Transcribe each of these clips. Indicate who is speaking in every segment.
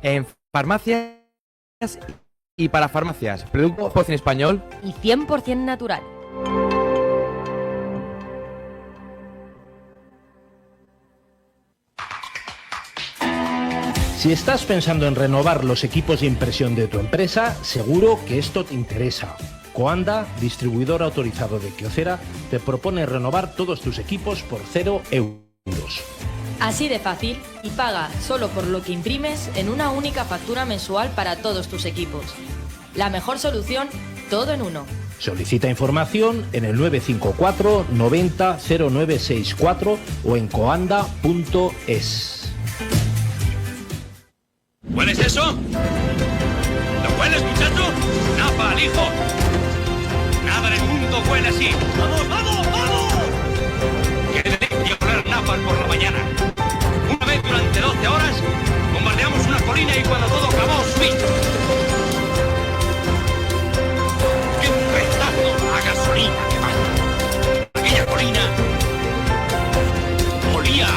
Speaker 1: en farmacias y para farmacias. Producto 100% español
Speaker 2: y 100% natural.
Speaker 3: Si estás pensando en renovar los equipos de impresión de tu empresa, seguro que esto te interesa. Coanda, distribuidor autorizado de Kyocera, te propone renovar todos tus equipos por 0 euros.
Speaker 4: Así de fácil, y paga solo por lo que imprimes en una única factura mensual para todos tus equipos. La mejor solución, todo en uno.
Speaker 3: Solicita información en el 954 90 0964 o en coanda.es.
Speaker 5: ¿Hueles eso? ¿Lo hueles, muchacho? ¡Napa, al hijo! Nada en el mundo huele así. ¡Vamos, vamos, vamos! ¡Qué delicia oler napal por la mañana! Una vez durante 12 horas, bombardeamos una colina y cuando todo acabó, ¡sí! ¡Qué pedazo a gasolina que va! Aquella colina olía a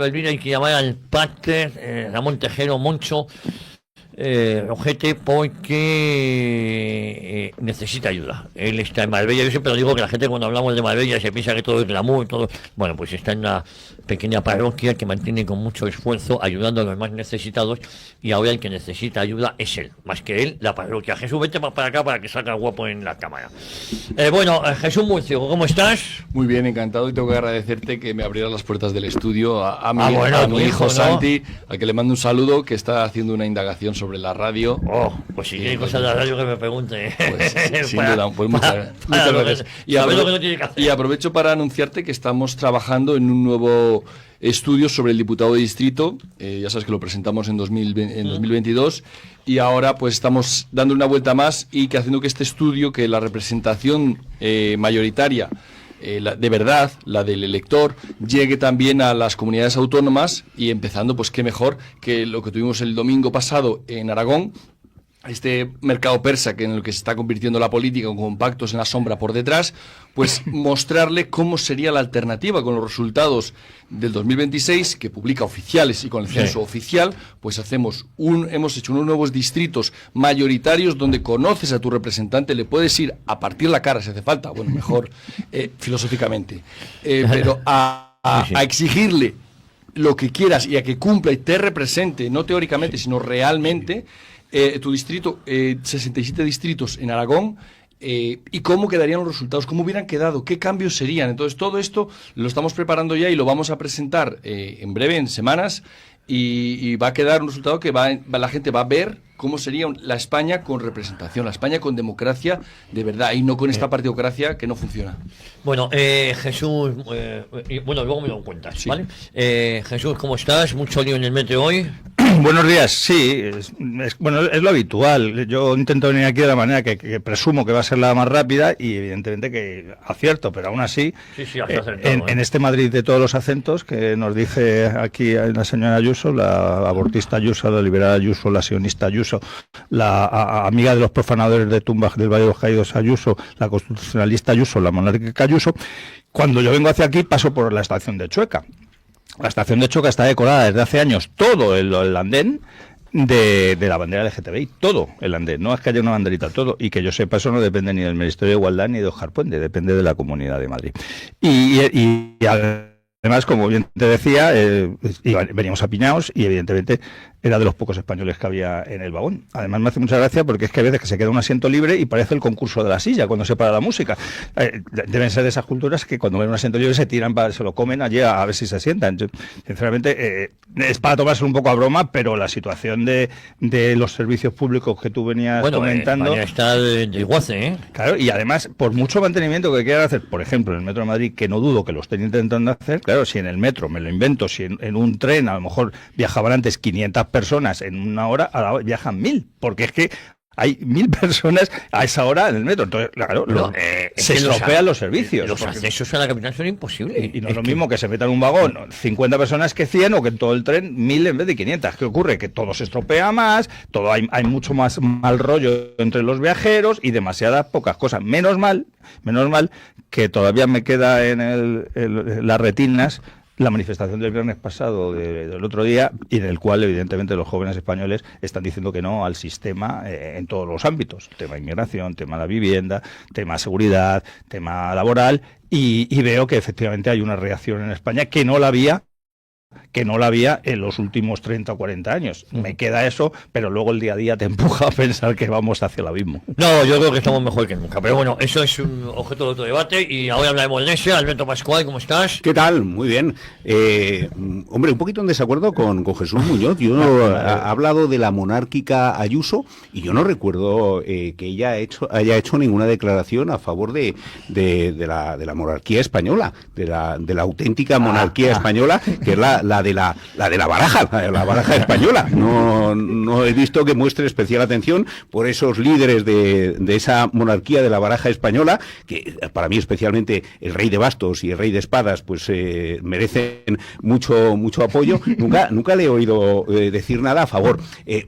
Speaker 6: Hay que llamar al padre Ramón Tejero Moncho, ojete, porque necesita ayuda. Él está en Marbella. Yo siempre lo digo que la gente cuando hablamos de Marbella se piensa que todo es glamour, todo. Bueno, pues está en una pequeña parroquia que mantiene con mucho esfuerzo ayudando a los más necesitados, y ahora el que necesita ayuda es él, más que él, la parroquia. Jesús, vete más para acá para que salga guapo en la cámara. Jesús Murcio, ¿cómo estás?
Speaker 7: Muy bien, encantado, y tengo que agradecerte que me abrieras las puertas del estudio a mi hijo, ¿no? Santi, al que le mando un saludo, que está haciendo una indagación sobre la radio.
Speaker 6: Pues si tiene cosas de la radio que me pregunte.
Speaker 7: Pues sin duda, pues muchas gracias. Y aprovecho para anunciarte que estamos trabajando en un nuevo estudio sobre el diputado de distrito. Ya sabes que lo presentamos en 2022, y ahora pues estamos dando una vuelta más y que haciendo que este estudio, que la representación mayoritaria, de verdad, la del elector, llegue también a las comunidades autónomas, y empezando, pues qué mejor que lo que tuvimos el domingo pasado en Aragón, este mercado persa en el que se está convirtiendo la política, con pactos en la sombra por detrás, pues mostrarle cómo sería la alternativa con los resultados del 2026, que publica oficiales, y con el censo oficial, pues hemos hecho unos nuevos distritos mayoritarios donde conoces a tu representante, le puedes ir a partir la cara si hace falta, bueno, mejor filosóficamente, pero a exigirle lo que quieras y a que cumpla y te represente, no teóricamente, sino realmente. Tu distrito, 67 distritos en Aragón, y cómo quedarían los resultados, cómo hubieran quedado, qué cambios serían. Entonces todo esto lo estamos preparando ya y lo vamos a presentar en breve, en semanas, y va a quedar un resultado que la gente va a ver cómo sería la España con representación, la España con democracia de verdad, y no con esta partidocracia que no funciona.
Speaker 6: Bueno, Jesús, luego me lo cuentas, ¿vale? Jesús, ¿cómo estás? Mucho lío en el metro hoy.
Speaker 8: Buenos días, sí, es lo habitual. Yo intento venir aquí de la manera que presumo que va a ser la más rápida, y evidentemente que acierto, pero aún así, en este Madrid de todos los acentos que nos dice aquí la señora Ayuso, la abortista Ayuso, la liberal Ayuso, la sionista Ayuso, la amiga de los profanadores de tumbas del Valle de los Caídos Ayuso, la constitucionalista Ayuso, la monárquica Ayuso, cuando yo vengo hacia aquí paso por la estación de Chueca. La estación de Chueca está decorada desde hace años, todo el andén de la bandera LGTBI, todo el andén, no es que haya una banderita, todo, y que yo sepa, eso no depende ni del Ministerio de Igualdad ni de Óscar Puente, depende de la Comunidad de Madrid. Y además, como bien te decía, veníamos apiñados, y evidentemente era de los pocos españoles que había en el vagón. Además me hace mucha gracia porque es que a veces que se queda un asiento libre y parece el concurso de la silla cuando se para la música. Deben ser de esas culturas que cuando ven un asiento libre se tiran, se lo comen allí a ver si se sientan. Yo, sinceramente, es para tomarse un poco a broma, pero la situación de los servicios públicos que tú venías comentando...
Speaker 6: España está de iguace, ¿eh?
Speaker 8: Claro, y además, por mucho mantenimiento que quieran hacer, por ejemplo, en el Metro de Madrid, que no dudo que lo estén intentando hacer, claro, si en el metro, me lo invento, si en un tren a lo mejor viajaban antes 500 personas en una hora, ahora viajan 1000, porque es que hay 1.000 personas a esa hora en el metro. Entonces, claro, se estropean los servicios.
Speaker 6: Los accesos a la capital son imposibles.
Speaker 8: Y no es lo mismo que se meta en un vagón 50 personas que 100, o que en todo el tren 1.000 en vez de 500. ¿Qué ocurre? Que todo se estropea más, hay mucho más mal rollo entre los viajeros y demasiadas pocas cosas. Menos mal que todavía me queda en las retinas la manifestación del viernes pasado, del otro día, y del cual evidentemente los jóvenes españoles están diciendo que no al sistema en todos los ámbitos: tema inmigración, tema de la vivienda, tema seguridad, tema laboral, y veo que efectivamente hay una reacción en España que no la había en los últimos 30 o 40 años. Me queda eso, pero luego el día a día te empuja a pensar que vamos hacia el abismo.
Speaker 6: No, yo creo que estamos mejor que nunca, pero bueno, eso es un objeto de otro debate. Y ahora hablaremos de Molnesia. Alberto Pascual, ¿cómo estás?
Speaker 2: ¿Qué tal? Muy bien. Hombre, un poquito en desacuerdo con Jesús Muñoz. Yo ha hablado de la monárquica Ayuso, y yo no recuerdo que ella haya hecho ninguna declaración a favor de la monarquía española, de la auténtica monarquía española, que es la de la baraja española. No he visto que muestre especial atención por esos líderes de esa monarquía de la baraja española, que para mí especialmente el rey de bastos y el rey de espadas pues merecen mucho apoyo. Nunca le he oído decir nada a favor,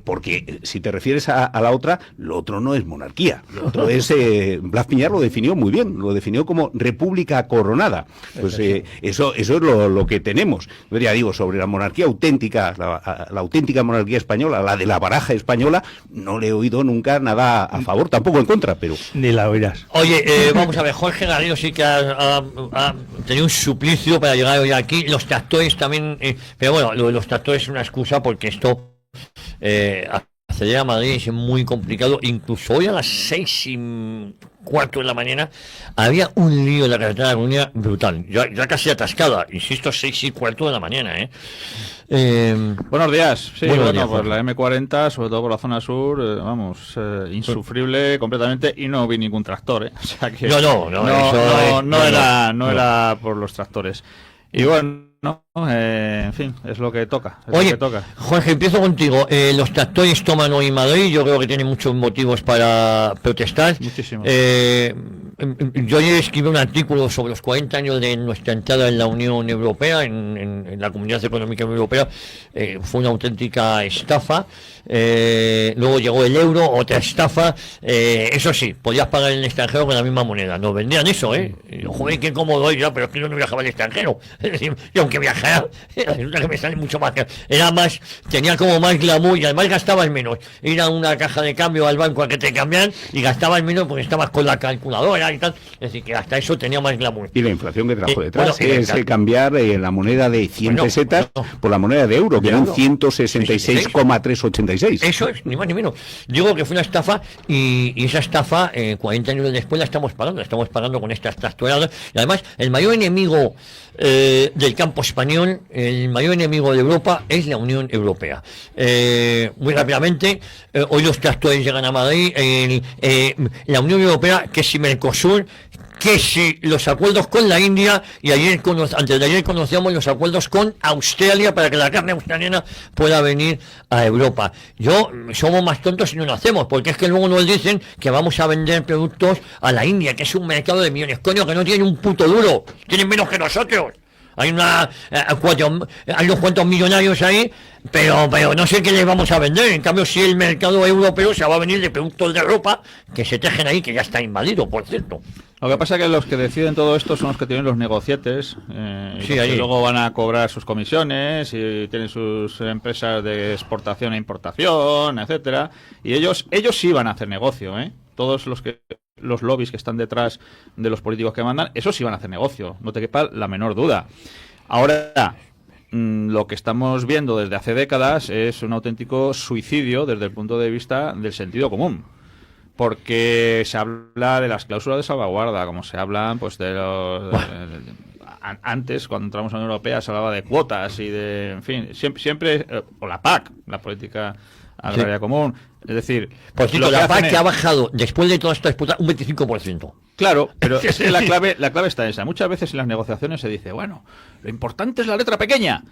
Speaker 2: porque si te refieres a la otra, lo otro no es monarquía, lo otro es Blas Piñar lo definió muy bien, lo definió como república coronada. Pues eso es lo que tenemos. Yo ya digo, sobre la monarquía auténtica, la auténtica monarquía española, la de la baraja española, no le he oído nunca nada a favor, tampoco en contra, pero...
Speaker 8: Ni la oirás.
Speaker 6: Oye, vamos a ver, Jorge Garrido sí que ha tenido un suplicio para llegar hoy aquí. Los tractores también, pero bueno, lo de los tractores es una excusa, porque esto acceder a Madrid es muy complicado. Incluso hoy a las 6:15 de la mañana había un lío en la carretera de La Coruña brutal, ya casi atascada, insisto, 6:15 de la mañana.
Speaker 9: Buenos días. Sí,
Speaker 6: Buenos
Speaker 9: bueno,
Speaker 6: días,
Speaker 9: pues
Speaker 6: Jorge.
Speaker 9: la M40, sobre todo por la zona sur, insufrible completamente, y no vi ningún tractor, O sea que no era por los tractores. Y bueno, en fin, es lo que toca.
Speaker 6: Oye, Jorge, empiezo contigo. Los tractores toman hoy Madrid. Yo creo que tienen muchos motivos para protestar.
Speaker 9: Muchísimos.
Speaker 6: Yo ayer escribí un artículo sobre los 40 años de nuestra entrada en la Unión Europea, en la Comunidad Económica Europea. Fue una auténtica estafa. Luego llegó el euro, otra estafa. Eso sí, podías pagar en el extranjero con la misma moneda. Nos vendían eso, Y, joder, qué cómodo ya, pero es que yo no viajaba al extranjero. Es decir, y aunque viajara, resulta que me sale mucho más caro. Tenía como más glamour, y además gastabas menos. Ir a una caja de cambio al banco a que te cambiaran y gastabas menos porque estabas con la calculadora y tal. Es decir, que hasta eso tenía más glamour.
Speaker 2: Y la inflación que trajo detrás, es cambiar la moneda de 100 pesetas por la moneda de euro, que eran 166,386.
Speaker 6: Eso es, ni más ni menos. Digo que fue una estafa, y esa estafa, 40 años después, la estamos pagando con estas tractoradas. Y además, el mayor enemigo del campo español, el mayor enemigo de Europa es la Unión Europea. Muy rápidamente, hoy los tractores llegan a Madrid, la Unión Europea, que si Mercosur, que si los acuerdos con la India, y antes de ayer conocíamos los acuerdos con Australia para que la carne australiana pueda venir a Europa. Somos más tontos si no lo hacemos, porque es que luego nos dicen que vamos a vender productos a la India, que es un mercado de millones, coño, que no tienen un puto duro, tienen menos que nosotros. Hay unos cuantos millonarios ahí, pero no sé qué les vamos a vender. En cambio, si el mercado europeo se va a venir de productos de ropa que se tejen ahí, que ya está invadido, por cierto.
Speaker 9: Lo que pasa es que los que deciden todo esto son los que tienen los negocietes, y luego van a cobrar sus comisiones, y tienen sus empresas de exportación e importación, etcétera, y ellos sí van a hacer negocio, Todos los lobbies que están detrás de los políticos que mandan, esos sí van a hacer negocio, no te quepa la menor duda. Ahora, lo que estamos viendo desde hace décadas es un auténtico suicidio desde el punto de vista del sentido común. Porque se habla de las cláusulas de salvaguarda, como se hablan pues de los... Antes, cuando entramos a la Unión Europea, se hablaba de cuotas y de... En fin, siempre o la PAC, la política agraria común. Es decir...
Speaker 6: Por cierto, la PAC que ha bajado, después de toda esta disputa, un 25%.
Speaker 9: Claro, pero es que la clave está esa. Muchas veces en las negociaciones se dice, bueno, lo importante es la letra pequeña.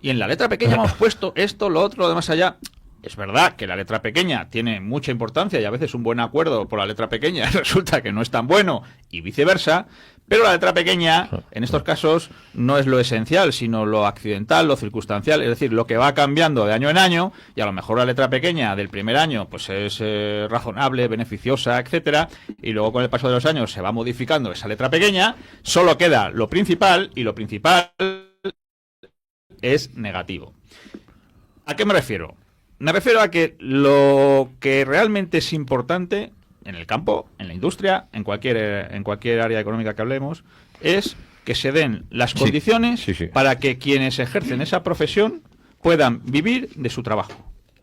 Speaker 9: Y en la letra pequeña hemos puesto esto, lo otro, lo demás allá. Es verdad que la letra pequeña tiene mucha importancia y a veces un buen acuerdo por la letra pequeña resulta que no es tan bueno y viceversa, pero la letra pequeña en estos casos no es lo esencial, sino lo accidental, lo circunstancial, es decir, lo que va cambiando de año en año, y a lo mejor la letra pequeña del primer año pues es razonable, beneficiosa, etcétera, y luego con el paso de los años se va modificando esa letra pequeña, solo queda lo principal, y lo principal es negativo. ¿A qué me refiero? Me refiero a que lo que realmente es importante en el campo, en la industria, en cualquier área económica que hablemos, es que se den las condiciones para que quienes ejercen esa profesión puedan vivir de su trabajo.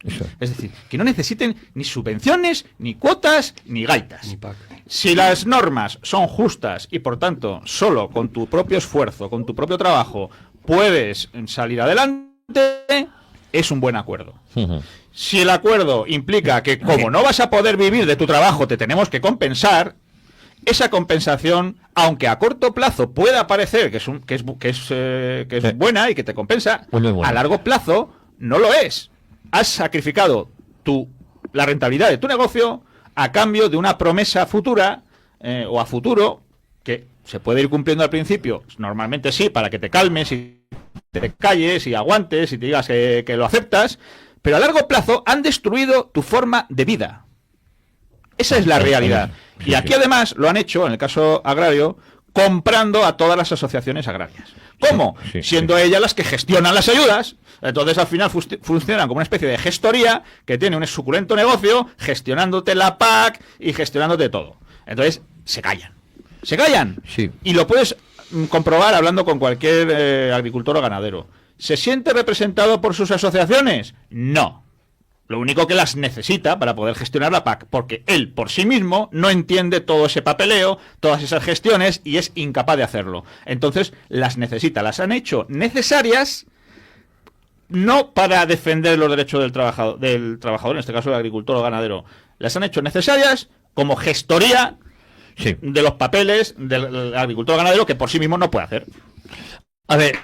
Speaker 9: Eso. Es decir, que no necesiten ni subvenciones, ni cuotas, ni gaitas. Ni PAC. Si las normas son justas y, por tanto, solo con tu propio esfuerzo, con tu propio trabajo, puedes salir adelante, es un buen acuerdo. Si el acuerdo implica que, como no vas a poder vivir de tu trabajo, te tenemos que compensar, esa compensación, aunque a corto plazo pueda parecer que es buena y que te compensa, a largo plazo no lo es. Has sacrificado la rentabilidad de tu negocio a cambio de una promesa futura o a futuro que se puede ir cumpliendo al principio, normalmente sí, para que te calmes y te calles y aguantes y te digas que lo aceptas, pero a largo plazo han destruido tu forma de vida. Esa es la realidad. Y aquí además lo han hecho, en el caso agrario, comprando a todas las asociaciones agrarias. ¿Cómo? Siendo ellas las que gestionan las ayudas. Entonces al final funcionan como una especie de gestoría que tiene un suculento negocio gestionándote la PAC y gestionándote todo. Entonces se callan. Se callan. Sí. Y lo puedes comprobar hablando con cualquier agricultor o ganadero. ¿Se siente representado por sus asociaciones? No. Lo único que las necesita para poder gestionar la PAC, porque él por sí mismo no entiende todo ese papeleo, todas esas gestiones, y es incapaz de hacerlo. Entonces las necesita, las han hecho necesarias, no para defender los derechos del trabajador, en este caso el agricultor o ganadero, las han hecho necesarias como gestoría de los papeles del agricultor o ganadero, que por sí mismo no puede hacer.
Speaker 7: A ver,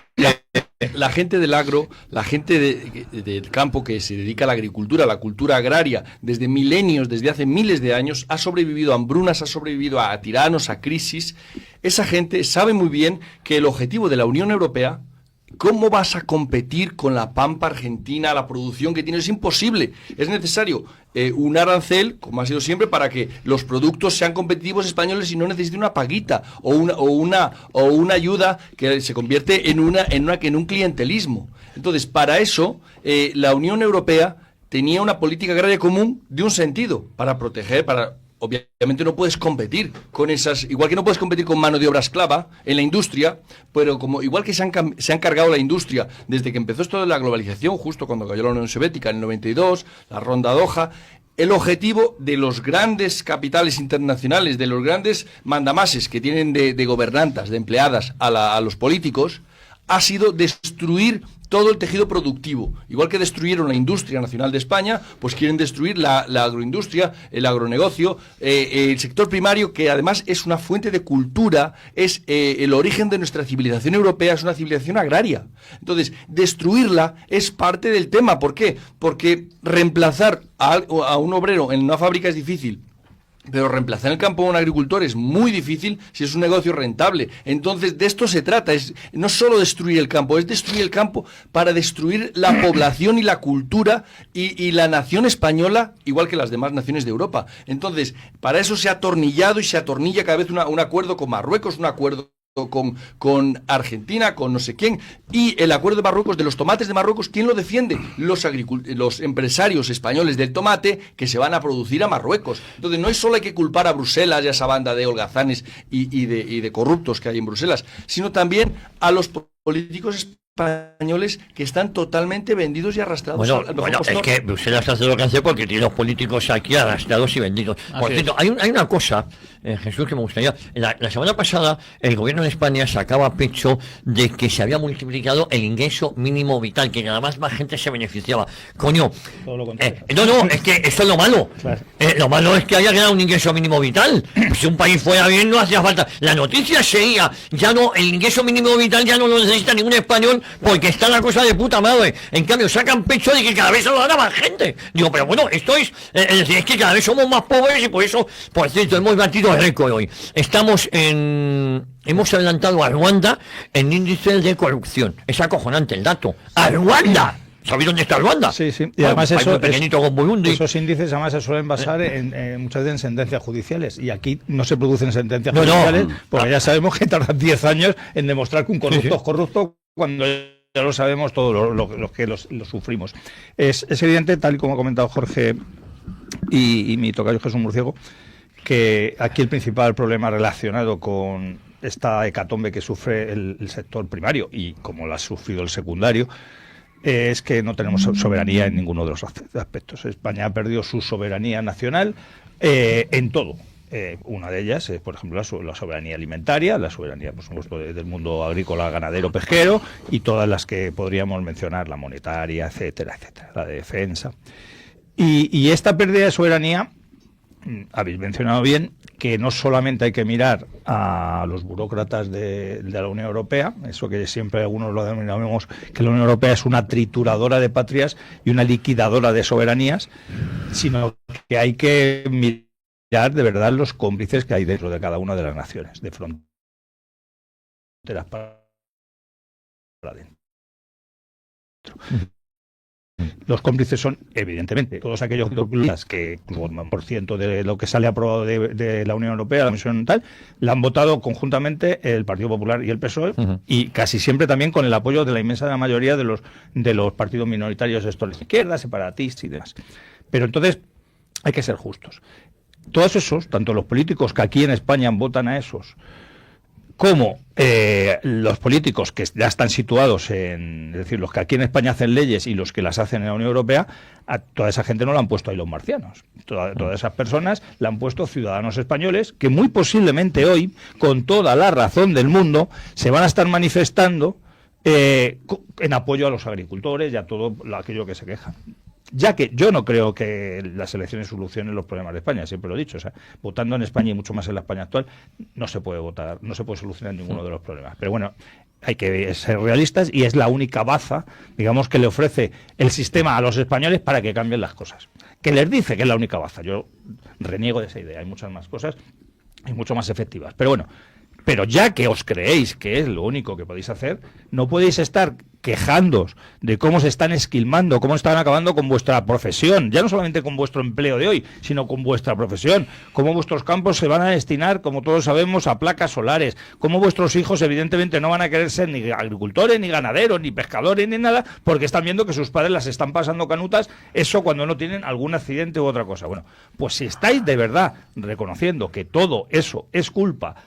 Speaker 7: la gente del agro, la gente del campo que se dedica a la agricultura, a la cultura agraria, desde milenios, desde hace miles de años, ha sobrevivido a hambrunas, ha sobrevivido a tiranos, a crisis. Esa gente sabe muy bien que el objetivo de la Unión Europea, ¿cómo vas a competir con la pampa argentina, la producción que tiene? Es imposible. Es necesario un arancel, como ha sido siempre, para que los productos sean competitivos españoles y no necesiten una paguita o una ayuda que se convierte en un clientelismo. Entonces, para eso, la Unión Europea tenía una política agraria común de un sentido, para proteger, obviamente no puedes competir con esas, igual que no puedes competir con mano de obra esclava en la industria, pero igual que se han cargado la industria desde que empezó esto de la globalización, justo cuando cayó la Unión Soviética en el 92, la ronda Doha, el objetivo de los grandes capitales internacionales, de los grandes mandamases que tienen de gobernantas, de empleadas a los políticos, ha sido destruir todo el tejido productivo. Igual que destruyeron la industria nacional de España, pues quieren destruir la agroindustria, el agronegocio, el sector primario, que además es una fuente de cultura, es el origen de nuestra civilización europea, es una civilización agraria. Entonces, destruirla es parte del tema. ¿Por qué? Porque reemplazar a un obrero en una fábrica es difícil. Pero reemplazar el campo a un agricultor es muy difícil si es un negocio rentable. Entonces, de esto se trata. Es no solo destruir el campo, es destruir el campo para destruir la población y la cultura y la nación española, igual que las demás naciones de Europa. Entonces, para eso se ha atornillado y se atornilla cada vez un acuerdo con Marruecos, un acuerdo con Argentina, con no sé quién, y el acuerdo de Marruecos, de los tomates de Marruecos, ¿quién lo defiende? Los empresarios españoles del tomate que se van a producir a Marruecos. Entonces no es solo hay que culpar a Bruselas y a esa banda de holgazanes y de corruptos que hay en Bruselas, sino también a los políticos españoles que están totalmente vendidos y arrastrados.
Speaker 6: Bueno, es que Bruselas hace lo que hace porque tiene los políticos aquí arrastrados y vendidos. Por cierto, hay una cosa, Jesús, que me gustaría. La semana pasada el gobierno de España sacaba pecho de que se había multiplicado el ingreso mínimo vital, que nada más gente se beneficiaba. Coño, es que eso es lo malo. Claro. Lo malo es que haya creado un ingreso mínimo vital. Si un país fuera bien, no hacía falta. La noticia sería, ya no, el ingreso mínimo vital ya no lo necesita ningún español porque está la cosa de puta madre. En cambio, sacan pecho de que cada vez se lo dan a más gente. Digo, pero bueno, esto es decir, es que cada vez somos más pobres y por eso, por cierto, hemos batido récord hoy. Hemos adelantado a Ruanda en índice de corrupción. Es acojonante el dato. ¡A Ruanda! ¿Sabéis dónde está Ruanda?
Speaker 8: Sí. Y además
Speaker 6: esos
Speaker 8: índices además se suelen basar en muchas veces en sentencias judiciales. Y aquí no se producen sentencias judiciales porque ya sabemos que tardan 10 años en demostrar que un corrupto es corrupto cuando ya lo sabemos todos los que lo sufrimos. Es evidente, tal y como ha comentado Jorge y mi tocayo Jesús Murciego, que aquí el principal problema relacionado con esta hecatombe que sufre el sector primario y como la ha sufrido el secundario es que no tenemos soberanía en ninguno de los aspectos. España ha perdido su soberanía nacional en todo. Una de ellas es, por ejemplo, la soberanía alimentaria, la soberanía, por supuesto, del mundo agrícola, ganadero, pesquero, y todas las que podríamos mencionar, la monetaria, etcétera, la de defensa. Y esta pérdida de soberanía, habéis mencionado bien, que no solamente hay que mirar a los burócratas de la Unión Europea, eso que siempre algunos lo denominamos, que la Unión Europea es una trituradora de patrias y una liquidadora de soberanías, sino que hay que mirar de verdad los cómplices que hay dentro de cada una de las naciones, de fronteras para adentro. Los cómplices son, evidentemente, todos aquellos que, por ciento de lo que sale aprobado de la Unión Europea, la Comisión tal, la han votado conjuntamente el Partido Popular y el PSOE, y casi siempre también con el apoyo de la inmensa mayoría de los partidos minoritarios estos de izquierda, separatistas y demás. Pero entonces hay que ser justos. Todos esos, tanto los políticos que aquí en España votan a esos, como los políticos que ya están situados es decir, los que aquí en España hacen leyes y los que las hacen en la Unión Europea, a toda esa gente no la han puesto ahí los marcianos. Todas esas personas la han puesto ciudadanos españoles que muy posiblemente hoy, con toda la razón del mundo, se van a estar manifestando en apoyo a los agricultores y a todo aquello que se quejan. Ya que yo no creo que las elecciones solucionen los problemas de España, siempre lo he dicho, o sea, votando en España y mucho más en la España actual, no se puede votar, no se puede solucionar ninguno de los problemas. Pero bueno, hay que ser realistas y es la única baza, digamos, que le ofrece el sistema a los españoles para que cambien las cosas. Que les dice que es la única baza. Yo reniego de esa idea, hay muchas más cosas y mucho más efectivas. Pero bueno, pero ya que os creéis que es lo único que podéis hacer, no podéis estar quejándoos de cómo se están esquilmando, cómo están acabando con vuestra profesión, ya no solamente con vuestro empleo de hoy, sino con vuestra profesión, cómo vuestros campos se van a destinar, como todos sabemos, a placas solares, cómo vuestros hijos evidentemente no van a querer ser ni agricultores, ni ganaderos, ni pescadores, ni nada, porque están viendo que sus padres las están pasando canutas, eso cuando no tienen algún accidente u otra cosa. Bueno, pues si estáis de verdad reconociendo que todo eso es culpa,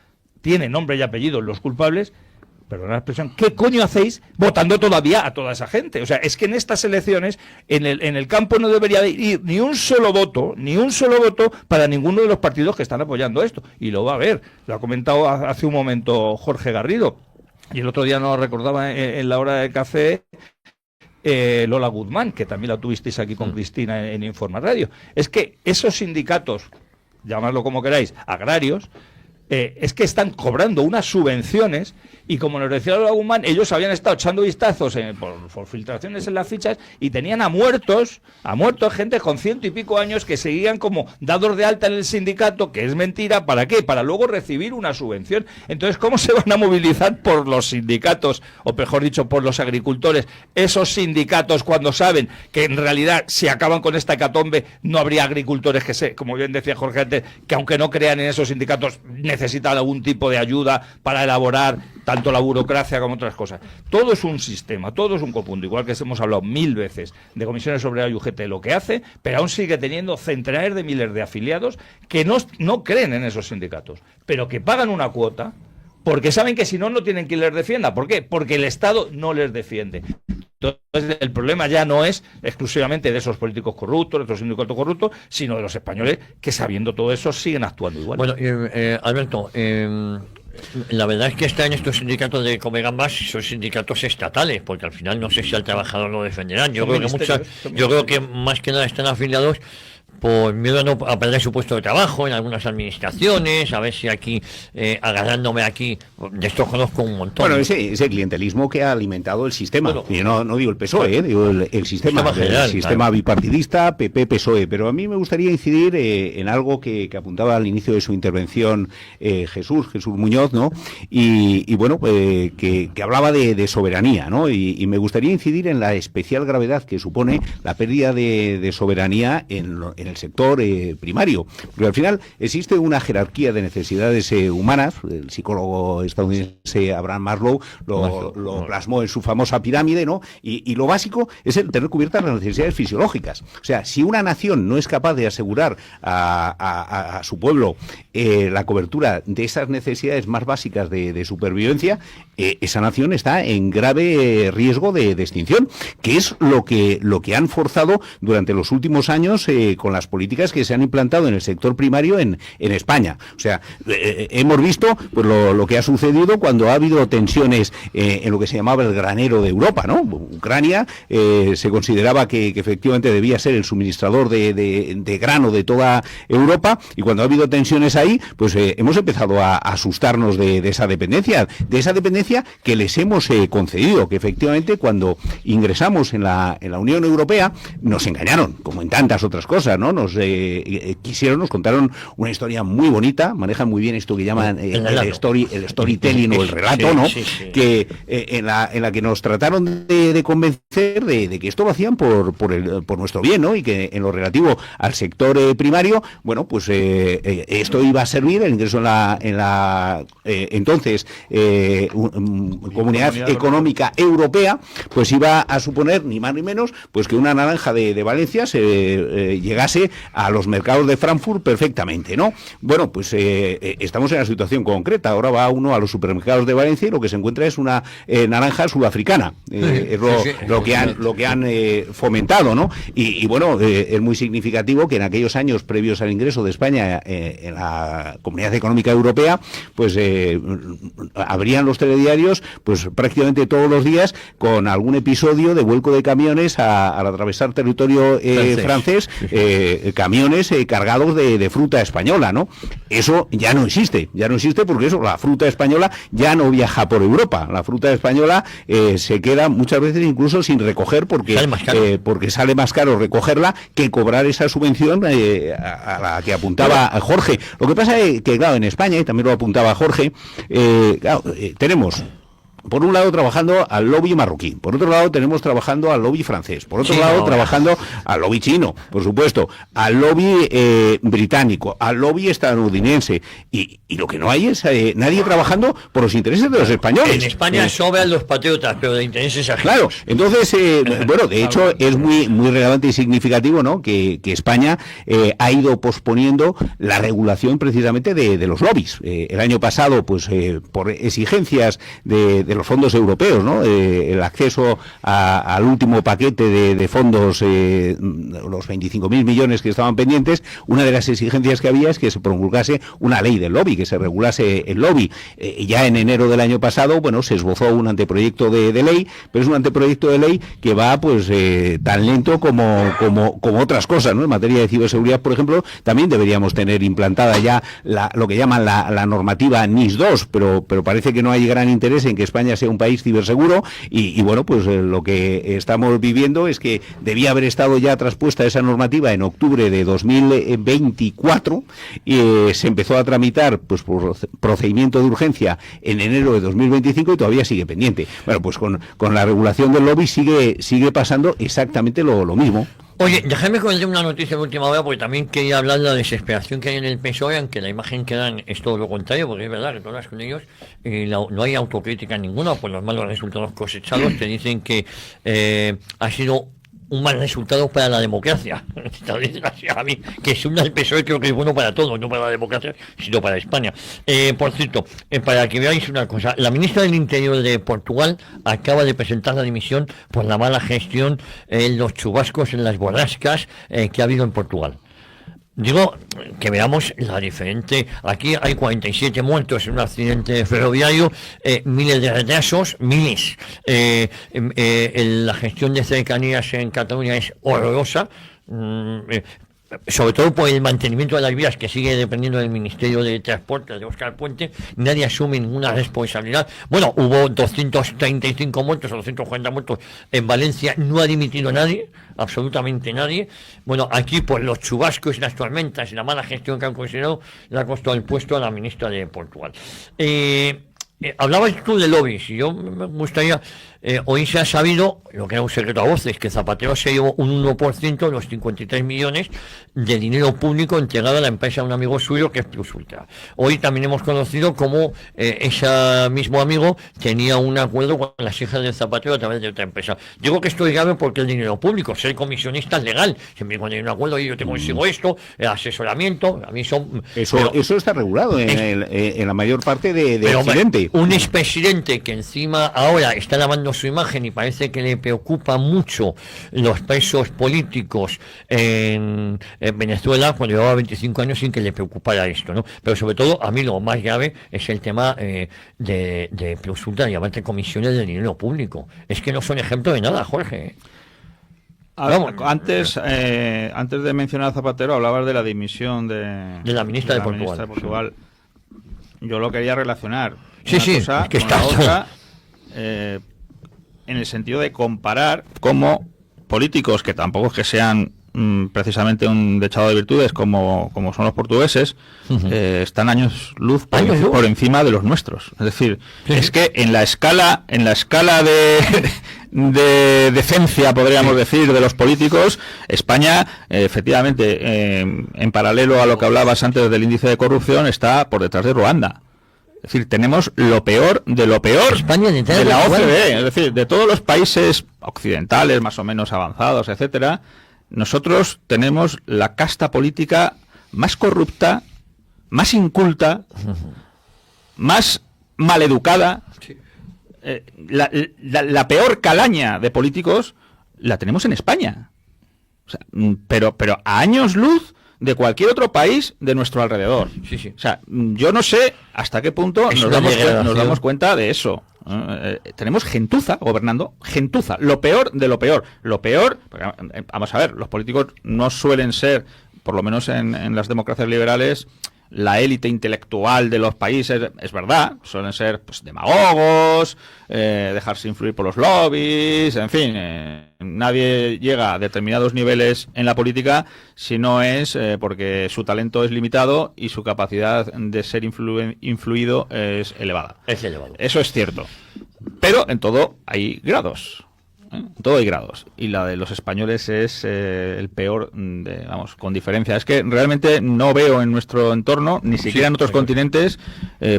Speaker 8: tiene nombre y apellido los culpables, perdón la expresión, ¿qué coño hacéis votando todavía a toda esa gente? O sea, es que en estas elecciones, en el campo no debería ir ni un solo voto para ninguno de los partidos que están apoyando esto. Y lo va a haber, lo ha comentado hace un momento Jorge Garrido, y el otro día nos recordaba en la hora de café Lola Guzmán, que también la tuvisteis aquí con Cristina en Informa Radio. Es que esos sindicatos, llamadlo como queráis, agrarios, es que están cobrando unas subvenciones y como nos decía Lola Guzmán, ellos habían estado echando vistazos por filtraciones en las fichas y tenían a muertos gente con 100 y pico años que seguían como dados de alta en el sindicato, que es mentira. ¿Para qué? Para luego recibir una subvención. Entonces, ¿cómo se van a movilizar por los sindicatos, o mejor dicho, por los agricultores, esos sindicatos, cuando saben que en realidad si acaban con esta hecatombe no habría agricultores como bien decía Jorge antes, que aunque no crean en esos sindicatos necesitan algún tipo de ayuda para elaborar tanto la burocracia como otras cosas? Todo es un sistema, todo es un conjunto, igual que hemos hablado 1000 veces de comisiones obreras y UGT, lo que hace, pero aún sigue teniendo centenares de miles de afiliados que no creen en esos sindicatos, pero que pagan una cuota porque saben que si no, no tienen quien les defienda. ¿Por qué? Porque el Estado no les defiende. Entonces, el problema ya no es exclusivamente de esos políticos corruptos, de esos sindicatos corruptos, sino de los españoles que, sabiendo todo eso, siguen actuando igual.
Speaker 6: Bueno, Alberto, la verdad es que están estos sindicatos de Comegambas, son sindicatos estatales, porque al final no sé si al trabajador lo defenderán. Yo creo que más que nada están afiliados por miedo a perder su puesto de trabajo en algunas administraciones, a ver si aquí, agarrándome aquí, de estos conozco un montón.
Speaker 2: Bueno, ese clientelismo que ha alimentado el sistema, bueno, y no digo el PSOE, digo el sistema general, el sistema claro, bipartidista, PP-PSOE, pero a mí me gustaría incidir en algo que apuntaba al inicio de su intervención Jesús Muñoz, ¿no? Y bueno, que hablaba de soberanía, ¿no? Y me gustaría incidir en la especial gravedad que supone la pérdida de soberanía en el sector primario, porque al final existe una jerarquía de necesidades humanas. El psicólogo estadounidense Abraham Maslow lo plasmó en su famosa pirámide, ¿no? Y lo básico es el tener cubiertas las necesidades fisiológicas. O sea, si una nación no es capaz de asegurar a su pueblo la cobertura de esas necesidades más básicas de supervivencia, esa nación está en grave riesgo de extinción, que es lo que han forzado durante los últimos años con las políticas que se han implantado en el sector primario en España. O sea, hemos visto pues lo que ha sucedido cuando ha habido tensiones en lo que se llamaba el granero de Europa, ¿no? Ucrania se consideraba que efectivamente debía ser el suministrador de grano de toda Europa, y cuando ha habido tensiones ahí, pues hemos empezado a asustarnos de esa dependencia que les hemos concedido, que efectivamente cuando ingresamos en la Unión Europea nos engañaron, como en tantas otras cosas, ¿no? Nos contaron una historia muy bonita, manejan muy bien esto que llaman el storytelling o el relato, ¿no? Que en la que nos trataron de convencer de que esto lo hacían por nuestro bien, ¿no? Y que en lo relativo al sector primario, bueno, pues esto iba a servir, el ingreso en la entonces Comunidad Económica Europea, pues iba a suponer ni más ni menos pues que una naranja de Valencia se llegase a los mercados de Frankfurt perfectamente, ¿no? Bueno, pues estamos en una situación concreta. Ahora va uno a los supermercados de Valencia y lo que se encuentra es una naranja sudafricana. Es lo que han fomentado, ¿no? Y bueno, es muy significativo que en aquellos años previos al ingreso de España en la Comunidad Económica Europea, pues abrían los telediarios pues prácticamente todos los días con algún episodio de vuelco de camiones al atravesar territorio francés, camiones cargados de fruta española, ¿no? Eso ya no existe porque eso, la fruta española ya no viaja por Europa. La fruta española se queda muchas veces incluso sin recoger porque sale más caro recogerla que cobrar esa subvención a la que apuntaba Jorge. Lo que pasa es que, claro, en España, y también lo apuntaba Jorge, tenemos por un lado trabajando al lobby marroquí, por otro lado tenemos trabajando al lobby francés, por otro lado trabajando al lobby chino, por supuesto, al lobby británico, al lobby estadounidense, y lo que no hay es nadie trabajando por los intereses de los españoles.
Speaker 6: En España sobran los patriotas, pero de intereses ajenos.
Speaker 2: Claro, entonces, bueno, de hecho es muy relevante y significativo, ¿no?, que España ha ido posponiendo la regulación precisamente de los lobbies. El año pasado, pues por exigencias de los fondos europeos, ¿no? El acceso al último paquete de fondos, los 25.000 millones que estaban pendientes, una de las exigencias que había es que se promulgase una ley del lobby, que se regulase el lobby. Ya en enero del año pasado, bueno, se esbozó un anteproyecto de ley, pero es un anteproyecto de ley que va, pues, tan lento como otras cosas, ¿no? En materia de ciberseguridad, por ejemplo, también deberíamos tener implantada ya lo que llaman la normativa NIS 2, pero parece que no hay gran interés en que España sea un país ciberseguro y bueno, pues lo que estamos viviendo es que debía haber estado ya traspuesta esa normativa en octubre de 2024 y se empezó a tramitar pues por procedimiento de urgencia en enero de 2025 y todavía sigue pendiente. Bueno, pues con la regulación del lobby sigue pasando exactamente lo mismo.
Speaker 6: Oye, déjame comentar una noticia de última hora, porque también quería hablar de la desesperación que hay en el PSOE, aunque la imagen que dan es todo lo contrario, porque es verdad que todas con ellos no hay autocrítica ninguna por los malos resultados cosechados. Te dicen que ha sido un mal resultado para la democracia. A mí, que se una el PSOE creo que es bueno para todos, no para la democracia, sino para España. Por cierto, para que veáis una cosa, la ministra del Interior de Portugal acaba de presentar la dimisión por la mala gestión en los chubascos, en las borrascas que ha habido en Portugal. Digo, que veamos la diferente. Aquí hay 47 muertos en un accidente ferroviario, miles de retrasos, miles. La gestión de cercanías en Cataluña es horrorosa. sobre todo por el mantenimiento de las vías que sigue dependiendo del Ministerio de Transporte de Óscar Puente, nadie asume ninguna responsabilidad. Bueno, hubo 235 muertos o 240 muertos en Valencia, no ha dimitido nadie, absolutamente nadie. Bueno, aquí por los chubascos y las tormentas y la mala gestión que han considerado, le ha costado el puesto a la ministra de Portugal. Hablabas tú de lobbies y yo me gustaría, hoy se ha sabido, lo que era un secreto a voces, que Zapatero se llevó un 1% de los 53 millones de dinero público entregado a la empresa de un amigo suyo que es Plus Ultra. Hoy también hemos conocido cómo ese mismo amigo tenía un acuerdo con las hijas de Zapatero a través de otra empresa. Digo que esto es grave porque el dinero público, ser comisionista es legal, siempre cuando hay un acuerdo y yo te consigo esto, el asesoramiento, a mí son...
Speaker 2: Eso está regulado en la mayor parte de Occidente.
Speaker 6: Un expresidente que encima ahora está lavando su imagen y parece que le preocupa mucho los presos políticos en Venezuela, cuando llevaba 25 años sin que le preocupara esto, ¿no? Pero sobre todo, a mí lo más grave es el tema de Plus Ultra, llamarte comisiones de dinero público. Es que no son ejemplo de nada, Jorge.
Speaker 9: Antes de mencionar a Zapatero, hablabas de la dimisión de
Speaker 6: la ministra de Portugal.
Speaker 9: Yo lo quería relacionar.
Speaker 6: Cosa es que
Speaker 9: con la otra, en el sentido de comparar cómo políticos que tampoco es que sean precisamente un dechado de virtudes como son los portugueses, están años luz por encima de los nuestros. Es decir, es que en la escala de decencia, podríamos decir, de los políticos, España, efectivamente, en paralelo a lo que hablabas antes del índice de corrupción, está por detrás de Ruanda. Es decir, tenemos lo peor de lo peor
Speaker 6: España
Speaker 9: de la OCDE, es decir, de todos los países occidentales más o menos avanzados, etcétera. Nosotros tenemos la casta política más corrupta, más inculta, más maleducada. La peor calaña de políticos la tenemos en España. O sea, pero a años luz de cualquier otro país de nuestro alrededor.
Speaker 6: Sí.
Speaker 9: O sea, yo no sé hasta qué punto nos damos cuenta de eso. Tenemos gentuza gobernando, gentuza, lo peor de lo peor. Lo peor, vamos a ver, los políticos no suelen ser, por lo menos en las democracias liberales, la élite intelectual de los países, es verdad, suelen ser pues demagogos, dejarse influir por los lobbies, en fin, nadie llega a determinados niveles en la política si no es porque su talento es limitado y su capacidad de ser influido es elevada.
Speaker 6: Es elevado.
Speaker 9: Eso es cierto. Pero en todo hay grados. En todo hay grados. Y la de los españoles es el peor, con diferencia. Es que realmente no veo en nuestro entorno, ni siquiera en otros continentes,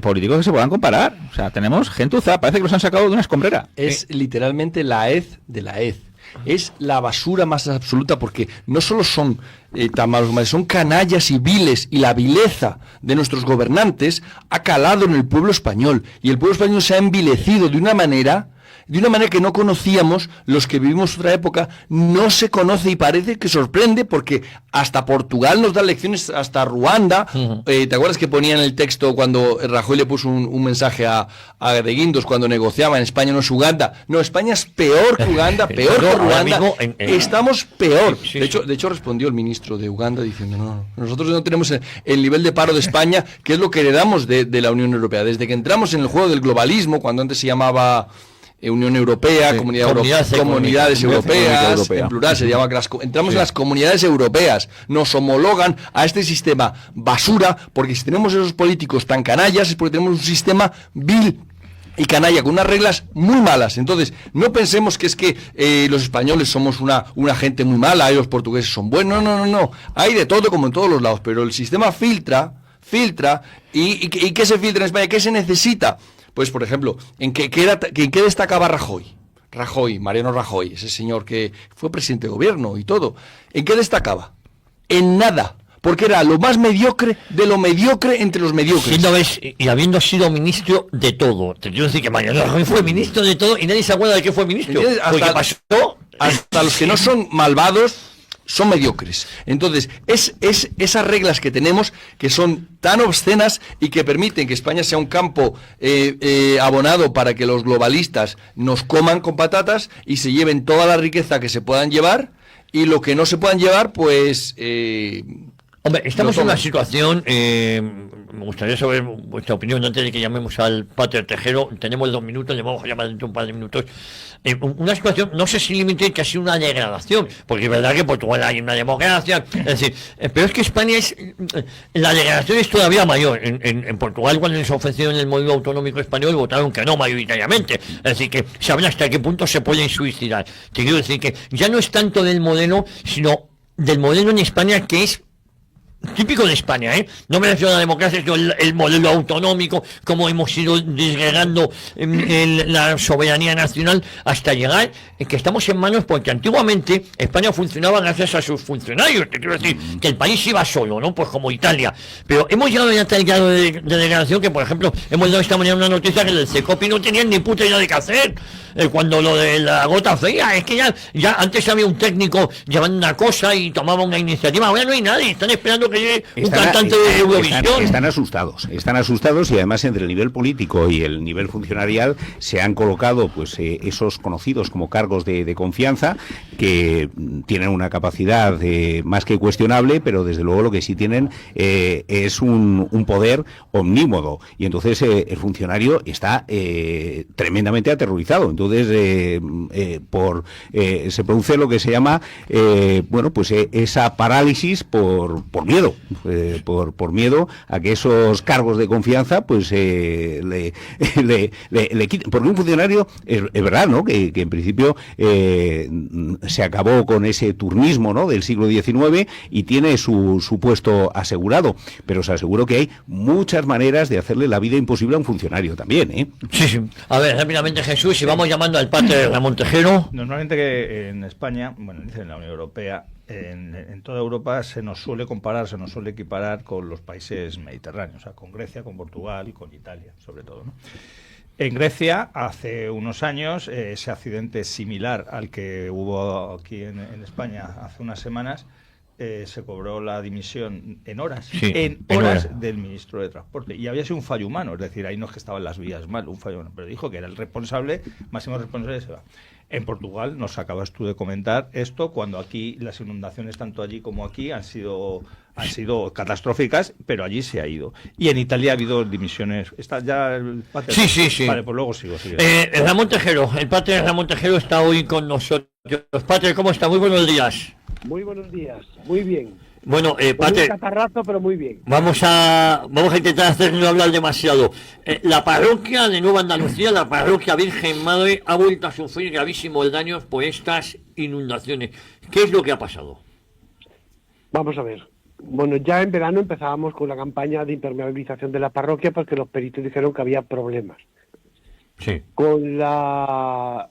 Speaker 9: políticos que se puedan comparar. O sea, tenemos gentuza, parece que los han sacado de una escombrera.
Speaker 7: Es literalmente la hez de la hez. Es la basura más absoluta, porque no solo son tan malos, son canallas y viles, y la vileza de nuestros gobernantes ha calado en el pueblo español, y el pueblo español se ha envilecido de una manera que no conocíamos los que vivimos otra época. No se conoce y parece que sorprende, porque hasta Portugal nos da lecciones, hasta Ruanda. ¿Te acuerdas que ponía en el texto cuando Rajoy le puso un mensaje a de Guindos cuando negociaba en España no es Uganda? No, España es peor que Uganda, peor que Ruanda. Estamos peor. De hecho respondió el ministro de Uganda diciendo no, nosotros no tenemos el nivel de paro de España, que es lo que heredamos de la Unión Europea. Desde que entramos en el juego del globalismo, cuando antes se llamaba Unión Europea, comunidades europeas, en plural se llama, entramos en las comunidades europeas, nos homologan a este sistema basura, porque si tenemos esos políticos tan canallas es porque tenemos un sistema vil y canalla, con unas reglas muy malas. Entonces, no pensemos que es que los españoles somos una gente muy mala y los portugueses son buenos. No. Hay de todo, como en todos los lados, pero el sistema filtra, ¿y qué se filtra en España? ¿Qué se necesita? Pues, por ejemplo, ¿en qué destacaba Rajoy, Mariano Rajoy, ese señor que fue presidente de gobierno y todo? ¿En qué destacaba? En nada. Porque era lo más mediocre de lo mediocre entre los mediocres.
Speaker 6: Y habiendo sido ministro de todo. Te quiero decir que Mariano Rajoy fue ministro de todo y nadie se acuerda de qué fue ministro.
Speaker 7: Hasta los que no son malvados son mediocres. Entonces, esas reglas que tenemos, que son tan obscenas y que permiten que España sea un campo abonado para que los globalistas nos coman con patatas y se lleven toda la riqueza que se puedan llevar, y lo que no se puedan llevar, pues...
Speaker 6: Hombre, estamos en una situación, me gustaría saber vuestra opinión antes de que llamemos al Pater Tejero. Tenemos 2 minutos, le vamos a llamar dentro de un par de minutos. Una situación, no sé si límite, que ha sido una degradación, porque es verdad que en Portugal hay una democracia, es decir, pero es que España la degradación es todavía mayor. En Portugal, cuando les ofrecieron el modelo autonómico español, votaron que no mayoritariamente, es decir, que saben hasta qué punto se pueden suicidar. Te quiero decir que ya no es tanto del modelo, sino del modelo en España, que es típico de España, ¿eh? No me refiero a la democracia, sino el modelo autonómico, como hemos ido desgregando la soberanía nacional hasta llegar que estamos en manos, porque antiguamente España funcionaba gracias a sus funcionarios, te quiero decir, que el país iba solo, ¿no? Pues como Italia. Pero hemos llegado ya a tal grado de degradación que, por ejemplo, hemos dado esta mañana una noticia que el CECOPI no tenían ni puta idea de qué hacer. Cuando lo de la gota fría, es que ya antes había un técnico llevando una cosa y tomaba una iniciativa, ahora no hay nadie, están esperando que llegue un cantante de Eurovisión.
Speaker 2: Están asustados y además entre el nivel político y el nivel funcionarial se han colocado pues esos conocidos como cargos de confianza que tienen una capacidad más que cuestionable, pero desde luego lo que sí tienen es un poder omnímodo, y entonces el funcionario está tremendamente aterrorizado. Entonces se produce lo que se llama esa parálisis por miedo, por miedo a que esos cargos de confianza pues le quiten, porque un funcionario es verdad, ¿no? que en principio se acabó con ese turnismo, ¿no? del siglo XIX y tiene su puesto asegurado, pero os aseguro que hay muchas maneras de hacerle la vida imposible a un funcionario también, ¿eh?
Speaker 6: Sí. A ver, rápidamente, Jesús, si vamos llamando al Pater Ramón Tejero.
Speaker 8: Normalmente que en España, bueno, dice en la Unión Europea, en toda Europa se nos suele equiparar con los países mediterráneos, o sea, con Grecia, con Portugal y con Italia, sobre todo, ¿no? En Grecia, hace unos años, ese accidente similar al que hubo aquí en España hace unas semanas, se cobró la dimisión en horas, del ministro de Transporte, y había sido un fallo humano, es decir, ahí no es que estaban las vías mal, un fallo humano, pero dijo que era el máximo responsable de ese va. En Portugal, nos acabas tú de comentar esto, cuando aquí las inundaciones, tanto allí como aquí, han sido catastróficas, pero allí se ha ido. Y en Italia ha habido dimisiones. ¿Está ya el Pater?
Speaker 6: Sí.
Speaker 8: Vale, pues luego sigo.
Speaker 6: Ramón Tejero, el Pater Ramón Tejero está hoy con nosotros. Pater, ¿cómo está? Muy buenos días.
Speaker 10: Muy buenos días, muy bien.
Speaker 6: Bueno,
Speaker 10: Pater, un catarrazo, pero muy bien.
Speaker 6: Vamos a intentar hacerlo hablar demasiado. La parroquia de Nueva Andalucía, la parroquia Virgen Madre, ha vuelto a sufrir gravísimos daños por estas inundaciones. ¿Qué es lo que ha pasado?
Speaker 10: Vamos a ver. Bueno, ya en verano empezábamos con la campaña de impermeabilización de la parroquia porque los peritos dijeron que había problemas.
Speaker 6: Sí.
Speaker 10: Con la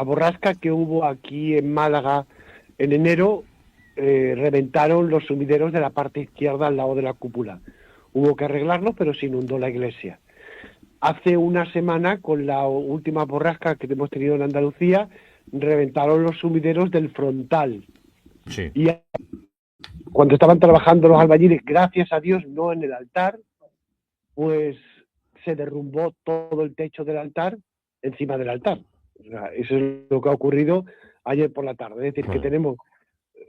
Speaker 10: borrasca que hubo aquí en Málaga en enero, reventaron los sumideros de la parte izquierda al lado de la cúpula. Hubo que arreglarlos, pero se inundó la iglesia. Hace una semana, con la última borrasca que hemos tenido en Andalucía, reventaron los sumideros del frontal.
Speaker 6: Sí.
Speaker 10: Y cuando estaban trabajando los albañiles, gracias a Dios, no en el altar, pues se derrumbó todo el techo del altar encima del altar. O sea, eso es lo que ha ocurrido ayer por la tarde. Es decir, que tenemos,